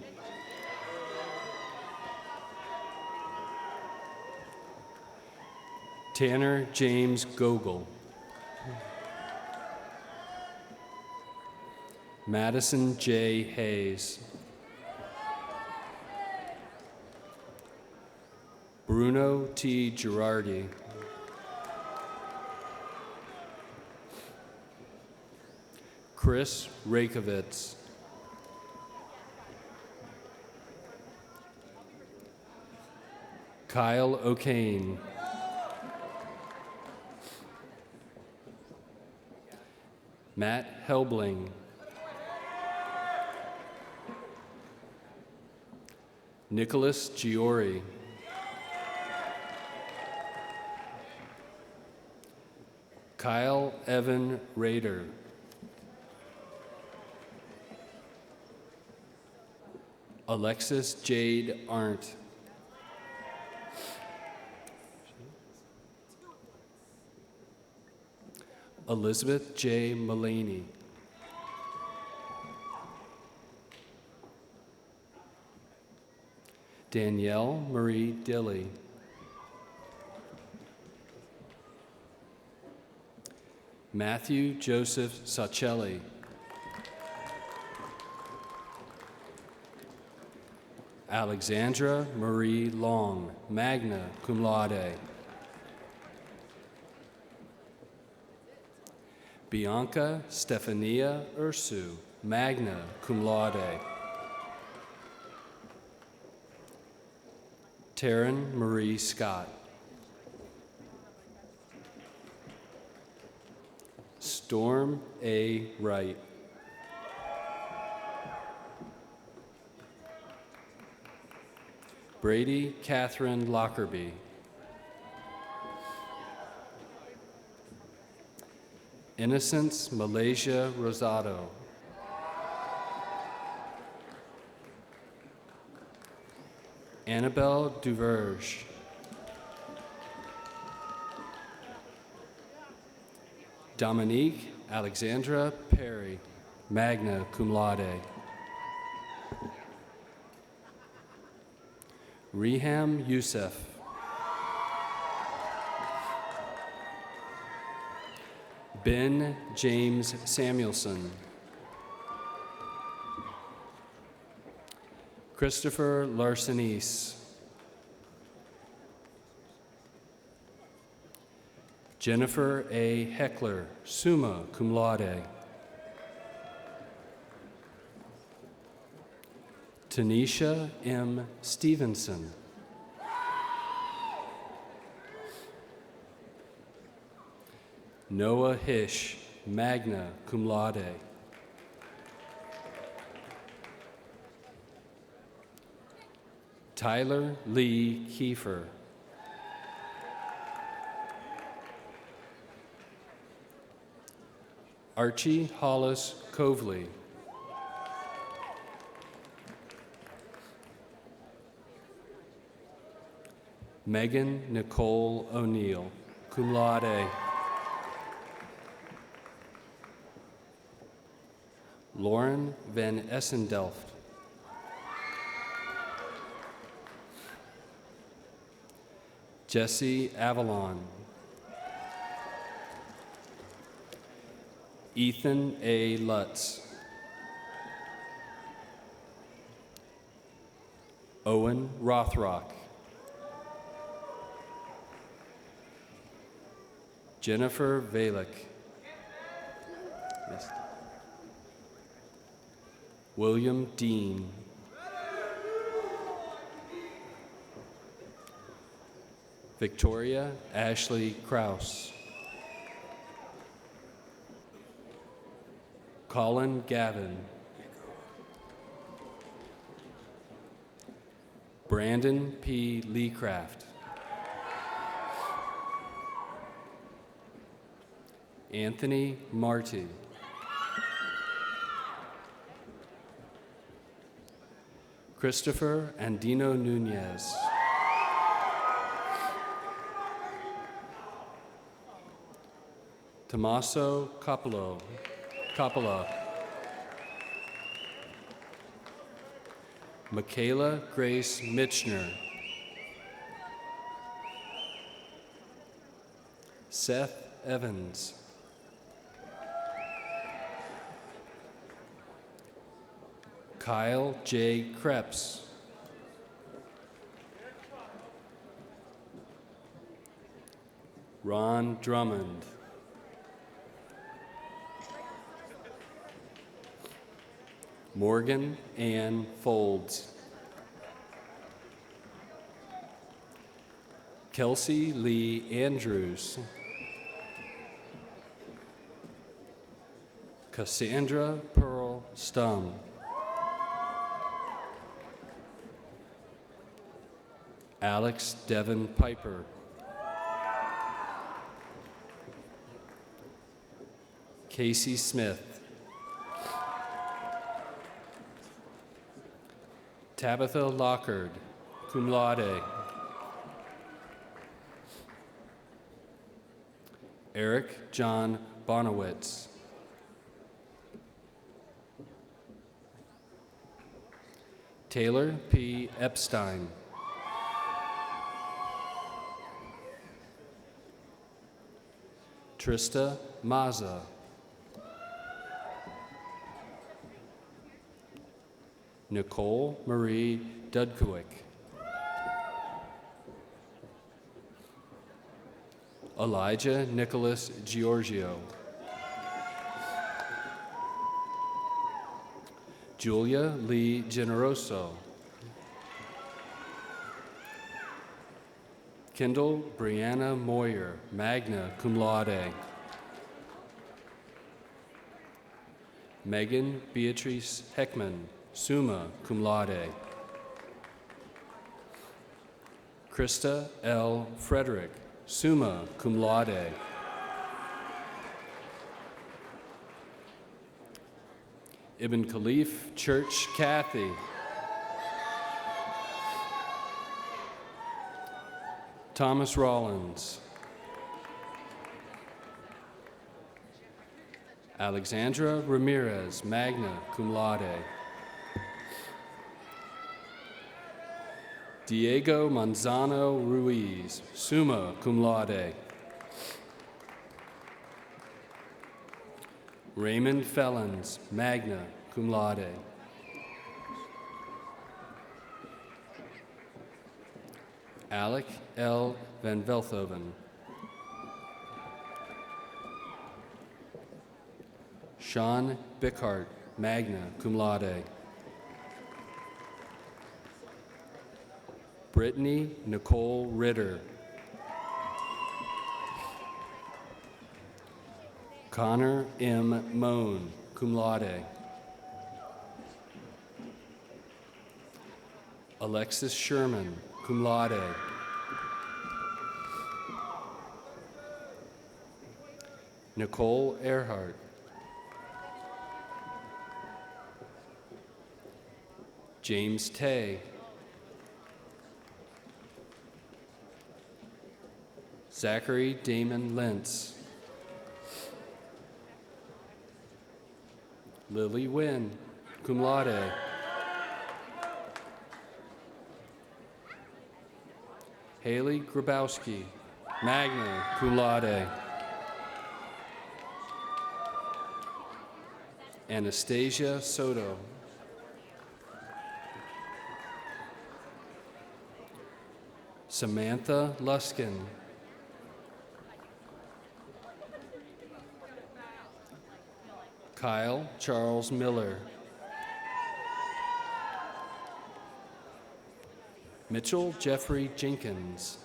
Tanner James Gogol. Madison J. Hayes. Bruno T. Girardi. Chris Rakovitz. Kyle O'Kane. Matt Helbling. Nicholas Giori. Kyle Evan Rader. Alexis Jade Arndt. Elizabeth J. Mullaney. Danielle Marie Dilly. Matthew Joseph Sacelli. Alexandra Marie Long, magna cum laude. Bianca Stefania Ursu, magna cum laude. Taryn Marie Scott. Storm A. Wright. Brady Catherine Lockerbie. Innocence Malaysia Rosado. Annabelle Duverge. Dominique Alexandra Perry, magna cum laude. Reham Youssef. Ben James Samuelson. Christopher Larsenis. Jennifer A. Heckler, summa cum laude. Tanisha M. Stevenson. Noah Hish, magna cum laude. Tyler Lee Kiefer. Archie Hollis Covely. Megan Nicole O'Neill, cum laude. Lauren Van Essendelft. Jesse Avalon. Ethan A. Lutz. Owen Rothrock. Jennifer Valick. William Dean. Victoria Ashley Kraus. Colin Gavin. Brandon P. Leecraft. Anthony Marty. Christopher Andino Nunez. Tommaso Coppola. Michaela Grace Mitchner. Seth Evans. Kyle J. Krebs. Ron Drummond. Morgan Ann Folds. Kelsey Lee Andrews. Cassandra Pearl Stum. Alex Devon Piper. Casey Smith. Tabitha Lockard, cum laude. Eric John Bonowitz. Taylor P. Epstein. Trista Maza. Nicole Marie Dudkowick. Elijah Nicholas Giorgio. Julia Lee Generoso. Kendall Brianna Moyer, magna cum laude. Megan Beatrice Heckman, summa cum laude. Krista L. Frederick, summa cum laude. Ibn Khalif Church Kathy. Thomas Rollins. Alexandra Ramirez, magna cum laude. Diego Manzano Ruiz, summa cum laude. Raymond Fellons, magna cum laude. Alec L. Van Velthoven. Sean Bickhart, magna cum laude. Brittany Nicole Ritter. Connor M. Moan, cum laude. Alexis Sherman, cum laude. Nicole Earhart. James Tay. Zachary Damon Lentz. Lily Wynn, cum laude. Haley Grabowski, magna cum laude. Anastasia Soto. Samantha Luskin. Kyle Charles Miller. Mitchell Jeffrey Jenkins.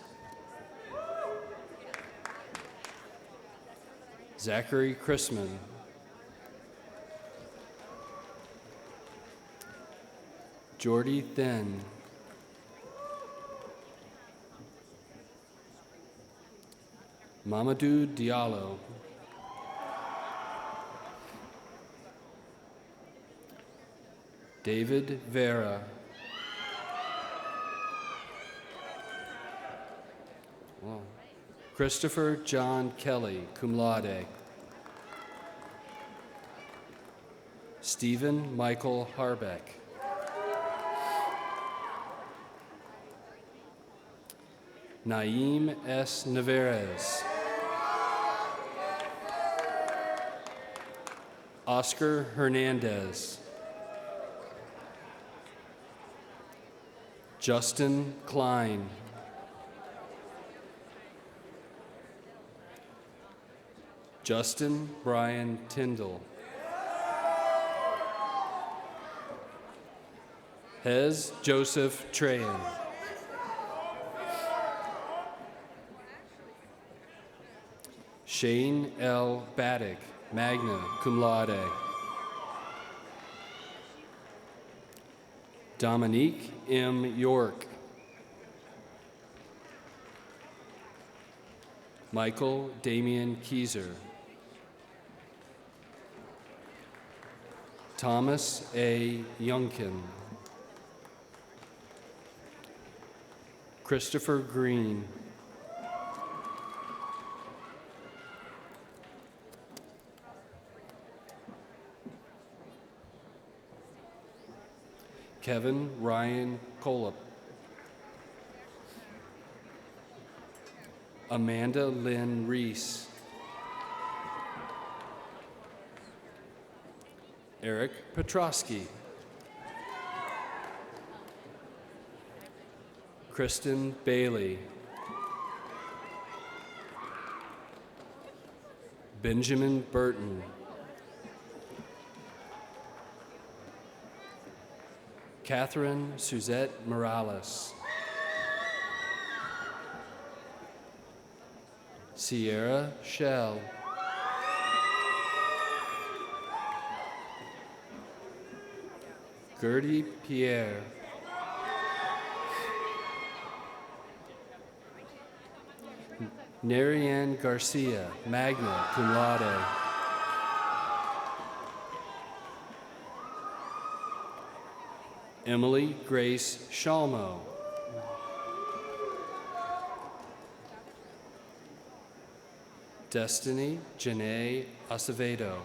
Zachary Chrisman. Jordy Thin. Mamadou Diallo. David Vera. Wow. Christopher John Kelly, cum laude. Stephen Michael Harbeck. Naeem S. Navarez. Oscar Hernandez. Justin Klein. Justin Brian Tyndall. Hez Joseph Trahan. Shane L. Baddick, magna cum laude. Dominique M. York. Michael Damian Keyser. Thomas A. Youngkin. Christopher Green. Kevin Ryan Colop. Amanda Lynn Reese. Eric Petrosky. Kristen Bailey. Benjamin Burton. Catherine Suzette Morales. Sierra Shell. Gertie Pierre. Narianne Garcia, magna cum laude. Emily Grace Shalmo. Destiny Janae Acevedo.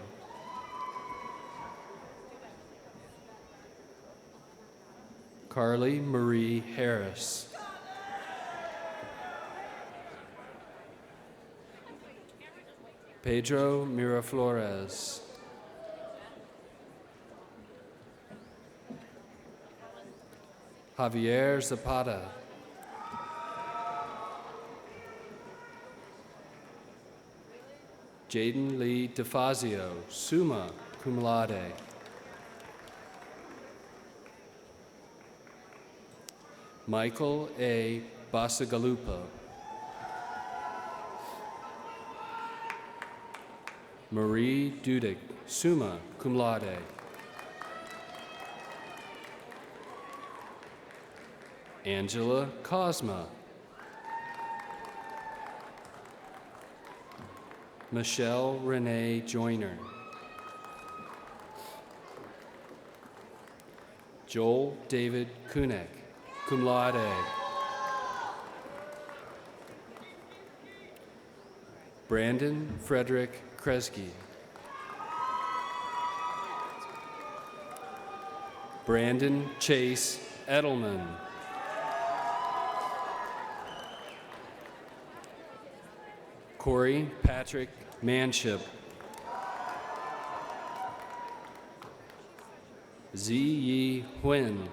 Carly Marie Harris. Pedro Miraflores. Javier Zapata. Jaden Lee DeFazio, summa cum laude. Michael A. Basagalupa. Marie Dudick, summa cum laude. Angela Cosma. Michelle Renee Joyner. Joel David Kunek, cum laude. Brandon Frederick Kresge. Brandon Chase Edelman. Corey Patrick Manship. Zi Yi Huyen.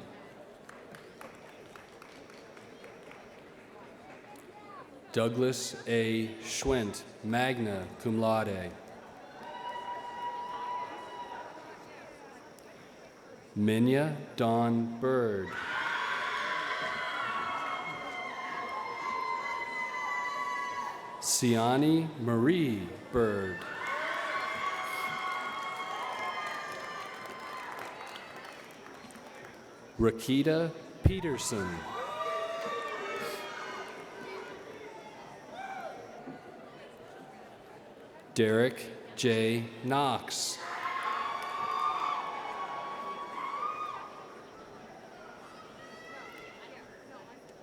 Douglas A. Schwent, magna cum laude. Minya Dawn Bird. Siani Marie Bird. Rakita Peterson. Derek J. Knox.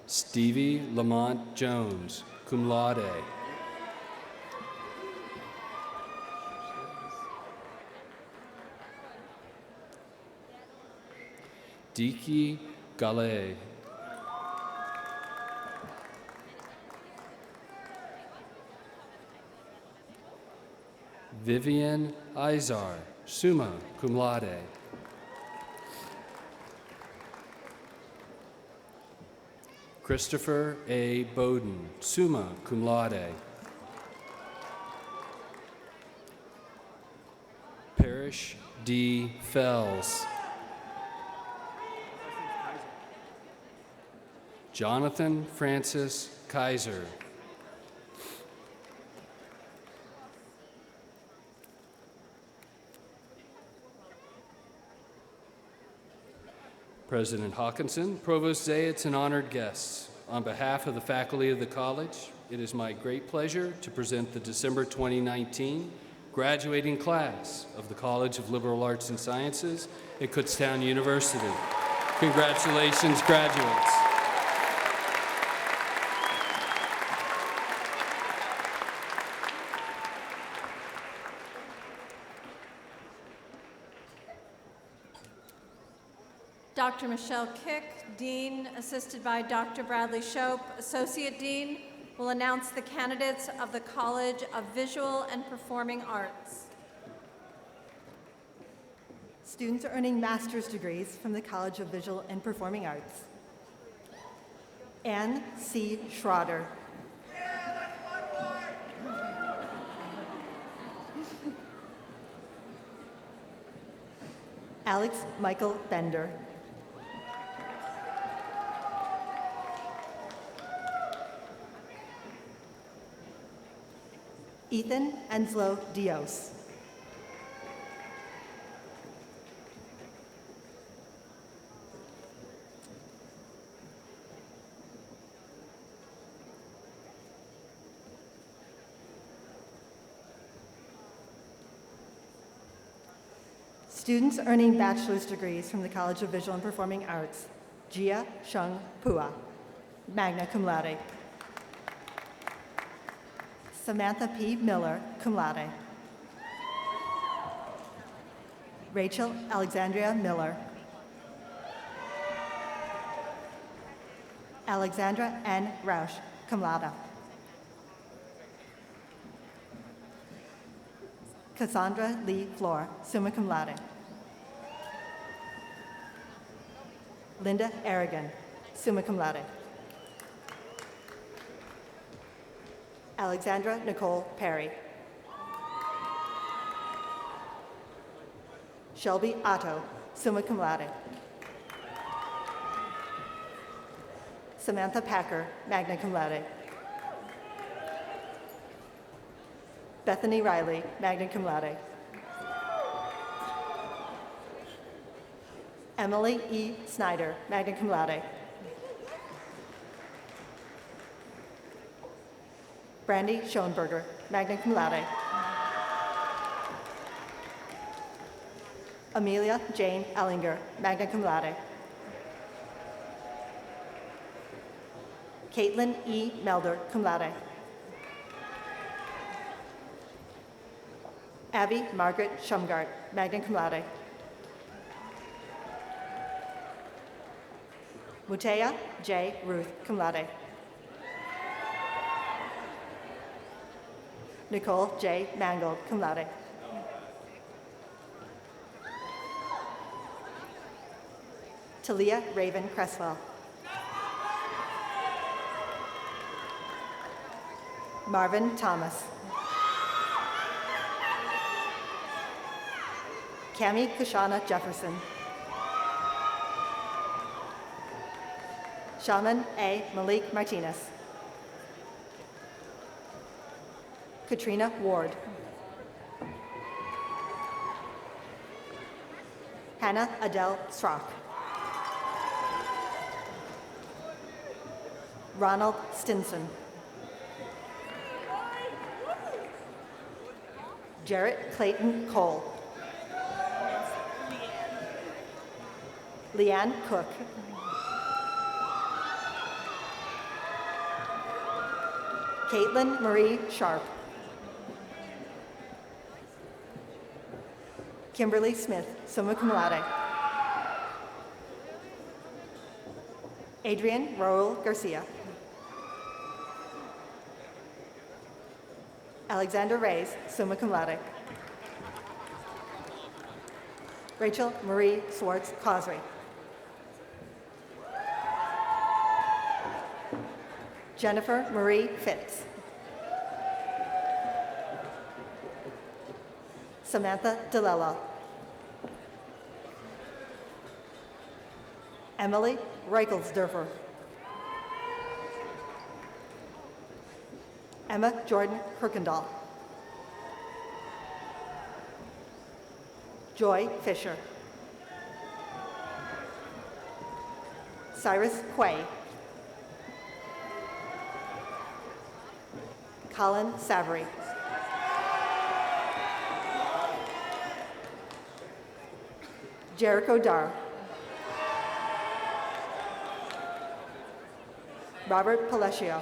Stevie Lamont Jones, cum laude. Diki Gallet. Vivian Izar, summa cum laude. Christopher A. Bowden, summa cum laude. Parrish D. Fells. Jonathan Francis Kaiser. President Hawkinson, Provost Zayats, and honored guests, on behalf of the faculty of the college, it is my great pleasure to present the December 2019 graduating class of the College of Liberal Arts and Sciences at Kutztown University. Congratulations, graduates. Dr. Michelle Kick, Dean, assisted by Dr. Bradley Shope, Associate Dean, will announce the candidates of the College of Visual and Performing Arts. Students earning master's degrees from the College of Visual and Performing Arts. Anne C. Schroeder. Alex Michael Bender. Ethan Enslow Dios. Students earning bachelor's degrees from the College of Visual and Performing Arts. Jia Sheng Pua, magna cum laude. Samantha P. Miller, cum laude. Rachel Alexandria Miller. Alexandra N. Rausch, cum laude. Cassandra Lee Floor, summa cum laude. Linda Aragon, summa cum laude. Alexandra Nicole Perry. Shelby Otto, summa cum laude. Samantha Packer, magna cum laude. Bethany Riley, magna cum laude. Emily E. Snyder, magna cum laude. Brandy Schoenberger, magna cum laude. Amelia Jane Ellinger, magna cum laude. Caitlin E. Melder, cum laude. Abby Margaret Shumgart, magna cum laude. Mutea J. Ruth, cum laude. Nicole J. Mangold, cum laude. Talia Raven Cresswell. Marvin Thomas. Cami Kushana Jefferson. Shaman A. Malik Martinez. Katrina Ward. Hannah Adele Strock. Ronald Stinson. Jarrett Clayton Cole. Leanne Cook. Caitlin Marie Sharp. Kimberly Smith, summa cum laude. Adrian Raul Garcia. Alexander Reyes, summa cum laude. Rachel Marie Swartz Cosry. Jennifer Marie Fitz. Samantha DeLello. Emily Reichelsdorfer. Emma Jordan Kirkendall. Joy Fisher. Cyrus Quay. Colin Savory. Jericho Dar. Robert Palacio.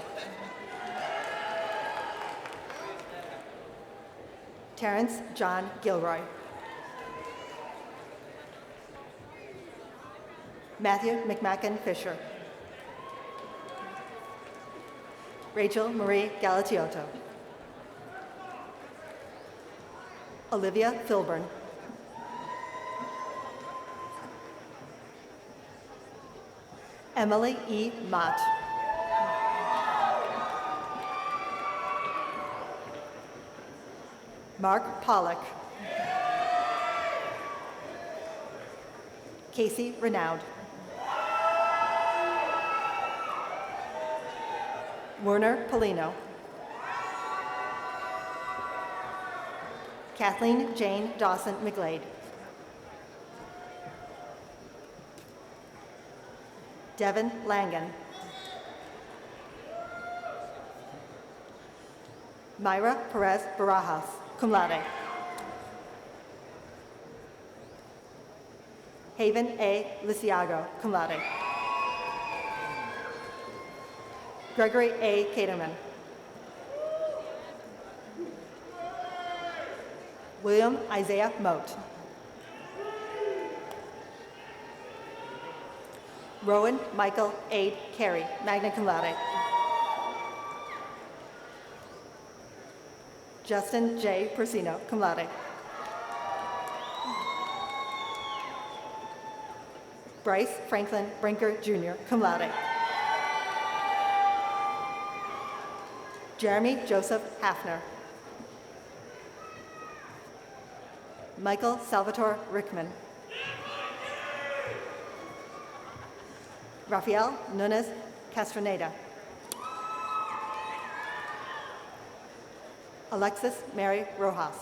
Terrence John Gilroy. Matthew McMacken Fisher. Rachel Marie Galatiotto. Olivia Filburn. Emily E. Mott. Mark Pollock. Casey Renaud. Werner Polino. Kathleen Jane Dawson McGlade. Devin Langan. Myra Perez Barajas, cum laude. Haven A. Lisiago, cum laude. Gregory A. Caterman. William Isaiah Moat. Rowan Michael A. Carey, magna cum laude. Justin J. Persino, cum laude. Bryce Franklin Brinker, Jr., cum laude. Jeremy Joseph Hafner. Michael Salvatore Rickman. Rafael Nunez Castroneda. Alexis Mary Rojas.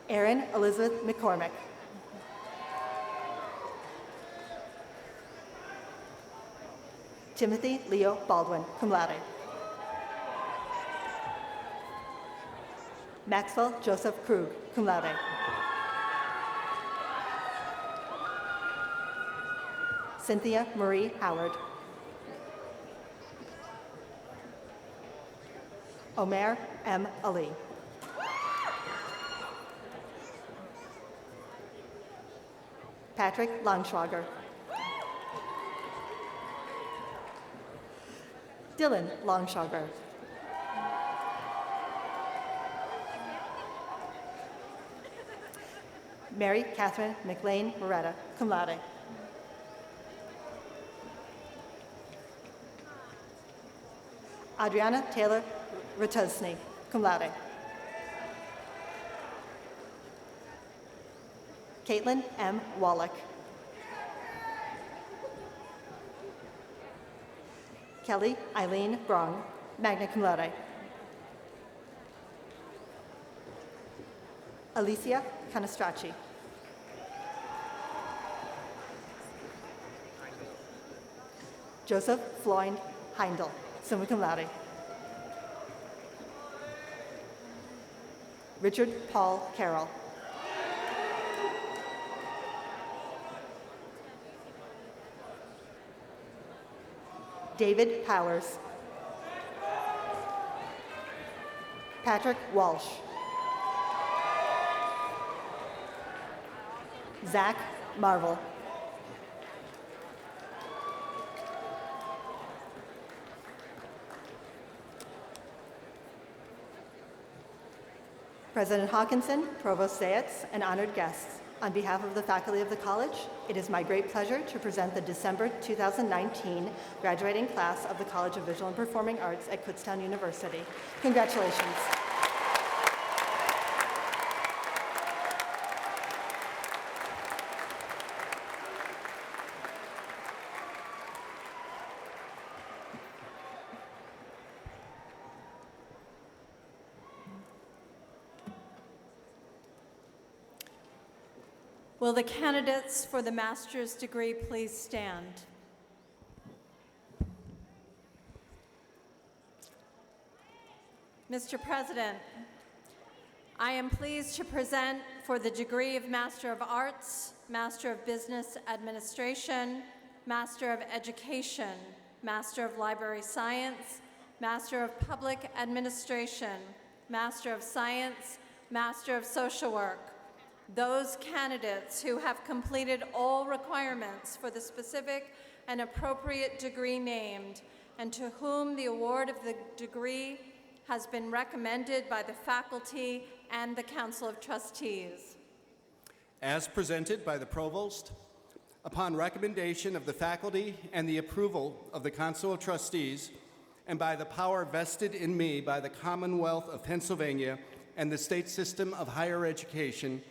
Erin Elizabeth McCormick. Timothy Leo Baldwin, cum laude. Maxwell Joseph Krug, cum laude. Cynthia Marie Howard. Omer M. Ali. Patrick Longschwager. Dylan Longschwager. Mary Catherine McLean Moretta, cum laude. Adriana Taylor Ratusny, cum laude. Caitlin M. Wallach. Kelly Eileen Brong, magna cum laude. Alicia Canastracci. Joseph Floyd Heindel, summa cum laude. Richard Paul Carroll. David Powers. Patrick Walsh. Zach Marvel. President Hawkinson, Provost Zayats, and honored guests, on behalf of the faculty of the college, it is my great pleasure to present the December 2019 graduating class of the College of Visual and Performing Arts at Kutztown University. Congratulations. Will the candidates for the master's degree please stand? Mr. President, I am pleased to present for the degree of Master of Arts, Master of Business Administration, Master of Education, Master of Library Science, Master of Public Administration, Master of Science, Master of Social Work, those candidates who have completed all requirements for the specific and appropriate degree named, and to whom the award of the degree has been recommended by the faculty and the Council of Trustees. As presented by the Provost, upon recommendation of the faculty and the approval of the Council of Trustees, and by the power vested in me by the Commonwealth of Pennsylvania and the state system of higher education,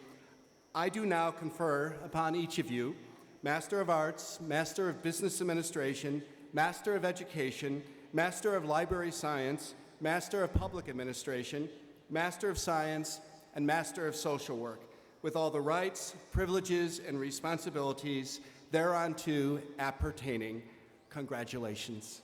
I do now confer upon each of you, Master of Arts, Master of Business Administration, Master of Education, Master of Library Science, Master of Public Administration, Master of Science, and Master of Social Work, with all the rights, privileges, and responsibilities thereunto appertaining. Congratulations.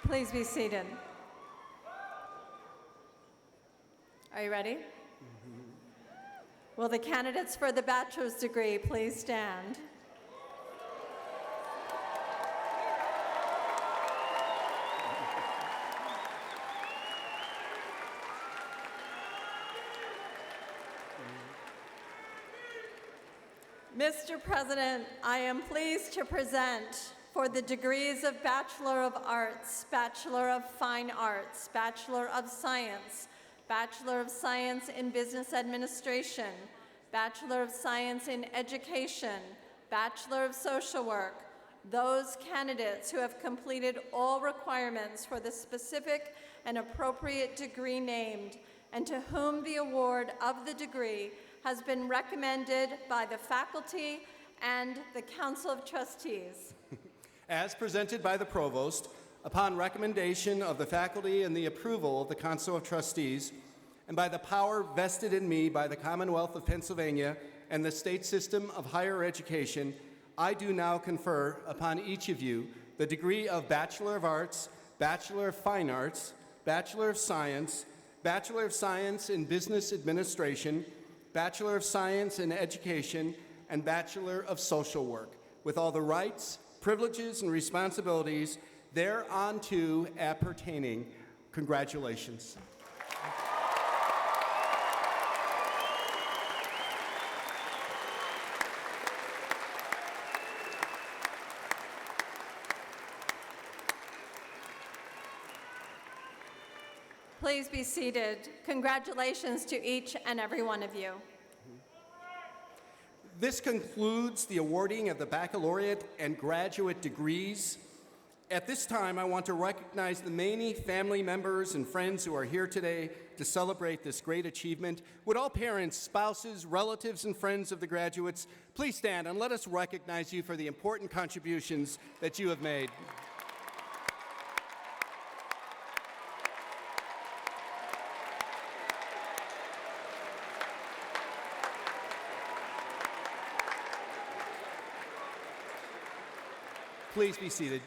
Please be seated. Are you ready? Will the candidates for the bachelor's degree please stand? Mr. President, I am pleased to present for the degrees of Bachelor of Arts, Bachelor of Fine Arts, Bachelor of Science, Bachelor of Science in Business Administration, Bachelor of Science in Education, Bachelor of Social Work, those candidates who have completed all requirements for the specific and appropriate degree named, and to whom the award of the degree has been recommended by the faculty and the Council of Trustees. As presented by the Provost, upon recommendation of the faculty and the approval of the Council of Trustees, and by the power vested in me by the Commonwealth of Pennsylvania and the state system of higher education, I do now confer upon each of you the degree of Bachelor of Arts, Bachelor of Fine Arts, Bachelor of Science in Business Administration, Bachelor of Science in Education, and Bachelor of Social Work, with all the rights, privileges, and responsibilities thereunto appertaining. Congratulations. Please be seated. Congratulations to each and every one of you. This concludes the awarding of the baccalaureate and graduate degrees. At this time, I want to recognize the many family members and friends who are here today to celebrate this great achievement. Would all parents, spouses, relatives, and friends of the graduates please stand and let us recognize you for the important contributions that you have made. Please be seated.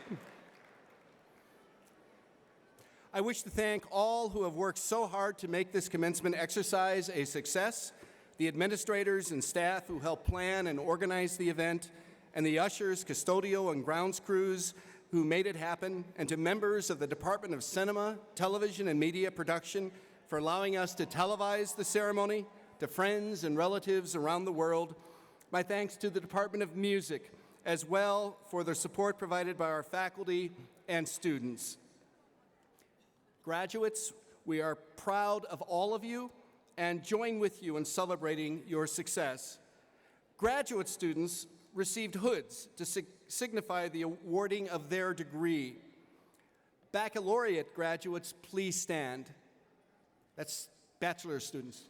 I wish to thank all who have worked so hard to make this commencement exercise a success, the administrators and staff who helped plan and organize the event, and the ushers, custodial, and grounds crews who made it happen, and to members of the Department of Cinema, Television, and Media Production for allowing us to televise the ceremony, to friends and relatives around the world. My thanks to the Department of Music as well for their support provided by our faculty and students. Graduates, we are proud of all of you and join with you in celebrating your success. Graduate students received hoods to signify the awarding of their degree. Baccalaureate graduates, please stand. That's bachelor students.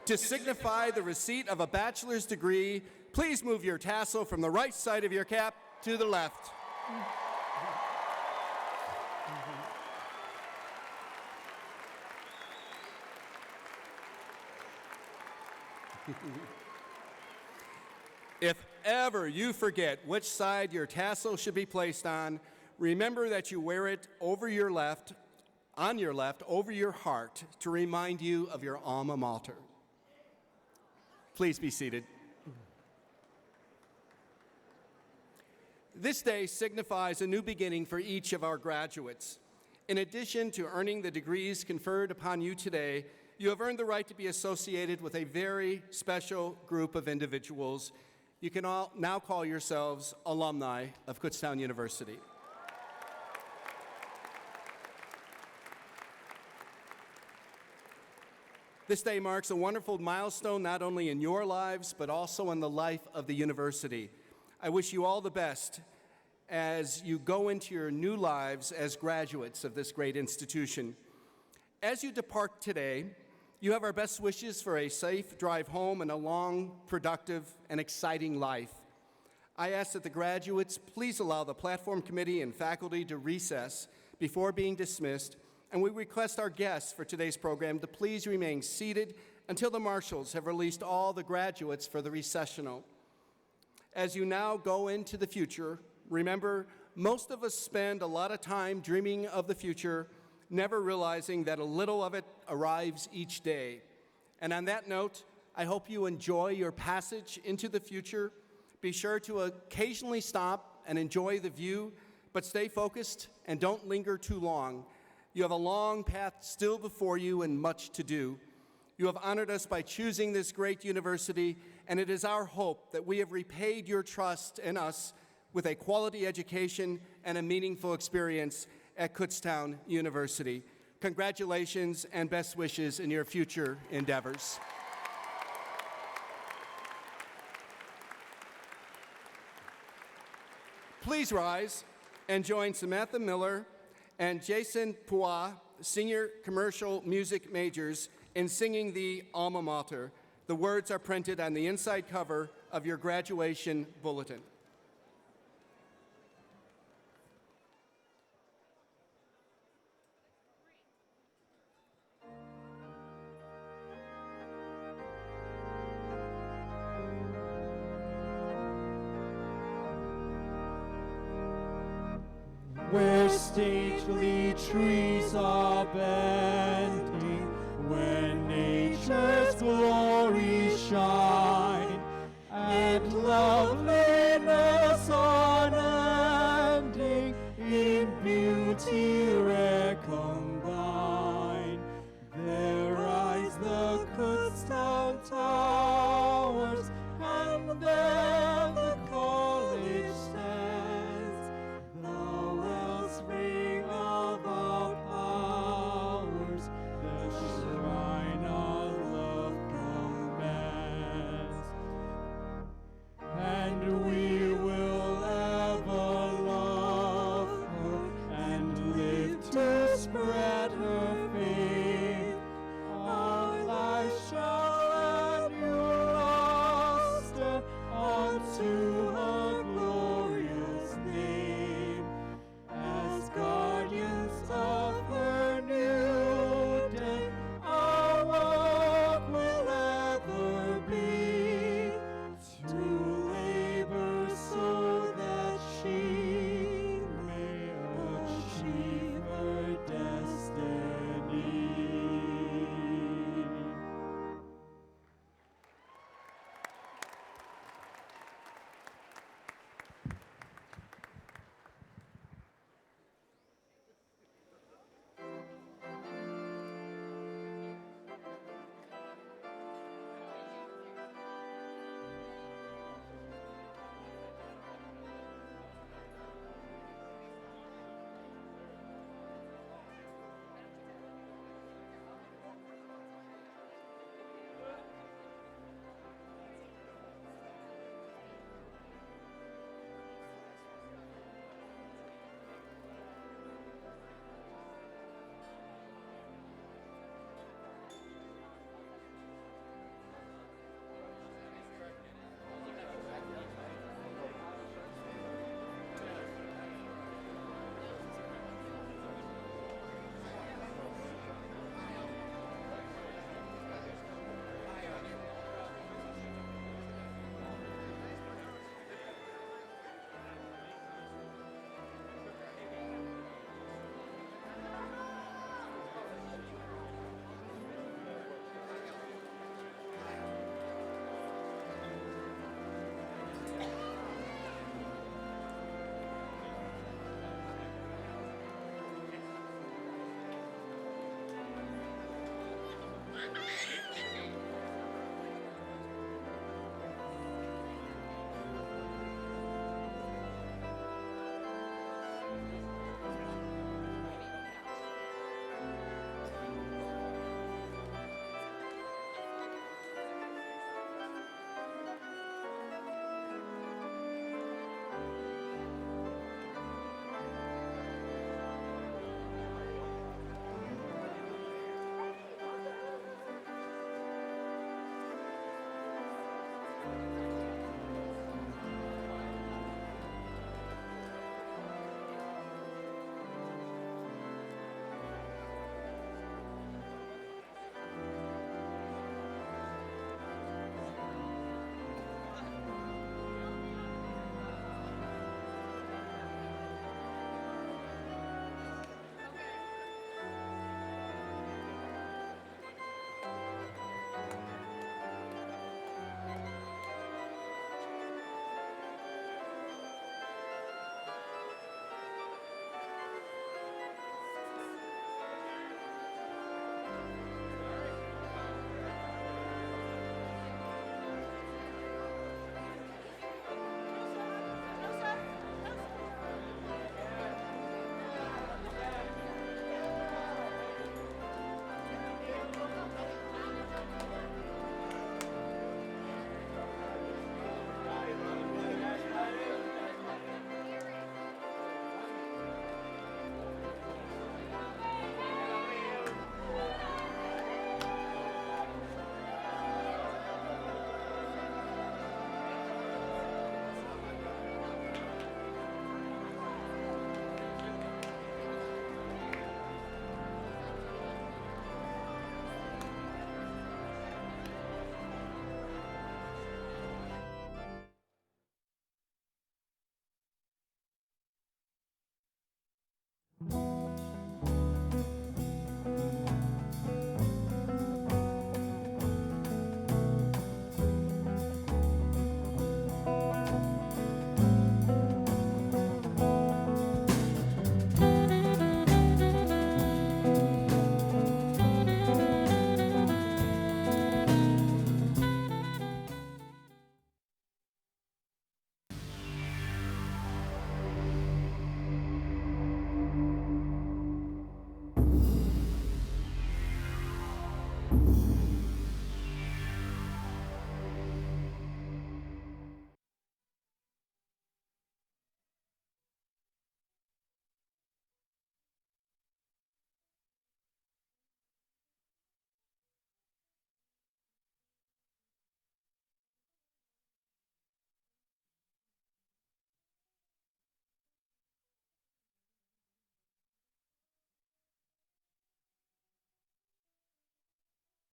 To signify the receipt of a bachelor's degree, please move your tassel from the right side of your cap to the left. If ever you forget which side your tassel should be placed on, remember that you wear it over your left, on your left, over your heart to remind you of your alma mater. Please be seated. This day signifies a new beginning for each of our graduates. In addition to earning the degrees conferred upon you today, you have earned the right to be associated with a very special group of individuals. You can all now call yourselves alumni of Kutztown University. This day marks a wonderful milestone not only in your lives, but also in the life of the university. I wish you all the best as you go into your new lives as graduates of this great institution. As you depart today, you have our best wishes for a safe drive home and a long, productive, and exciting life. I ask that the graduates please allow the platform committee and faculty to recess before being dismissed, and we request our guests for today's program to please remain seated until the marshals have released all the graduates for the recessional. As you now go into the future, remember, most of us spend a lot of time dreaming of the future, never realizing that a little of it arrives each day. And on that note, I hope you enjoy your passage into the future. Be sure to occasionally stop and enjoy the view, but stay focused and don't linger too long. You have a long path still before you and much to do. You have honored us by choosing this great university, and it is our hope that we have repaid your trust in us with a quality education and a meaningful experience at Kutztown University. Congratulations and best wishes in your future endeavors. Please rise and join Samantha Miller and Jason Pua, senior commercial music majors, in singing the alma mater. The words are printed on the inside cover of your graduation bulletin. Where stately trees are bending, where nature's glories shine, and loveliness unending in beauty recombine. There rise the Kutztown towers, and there the college stands. The wellspring of our powers, the shrine our love commands. And we will ever love her and live to spread her fame. Our life shall add new luster unto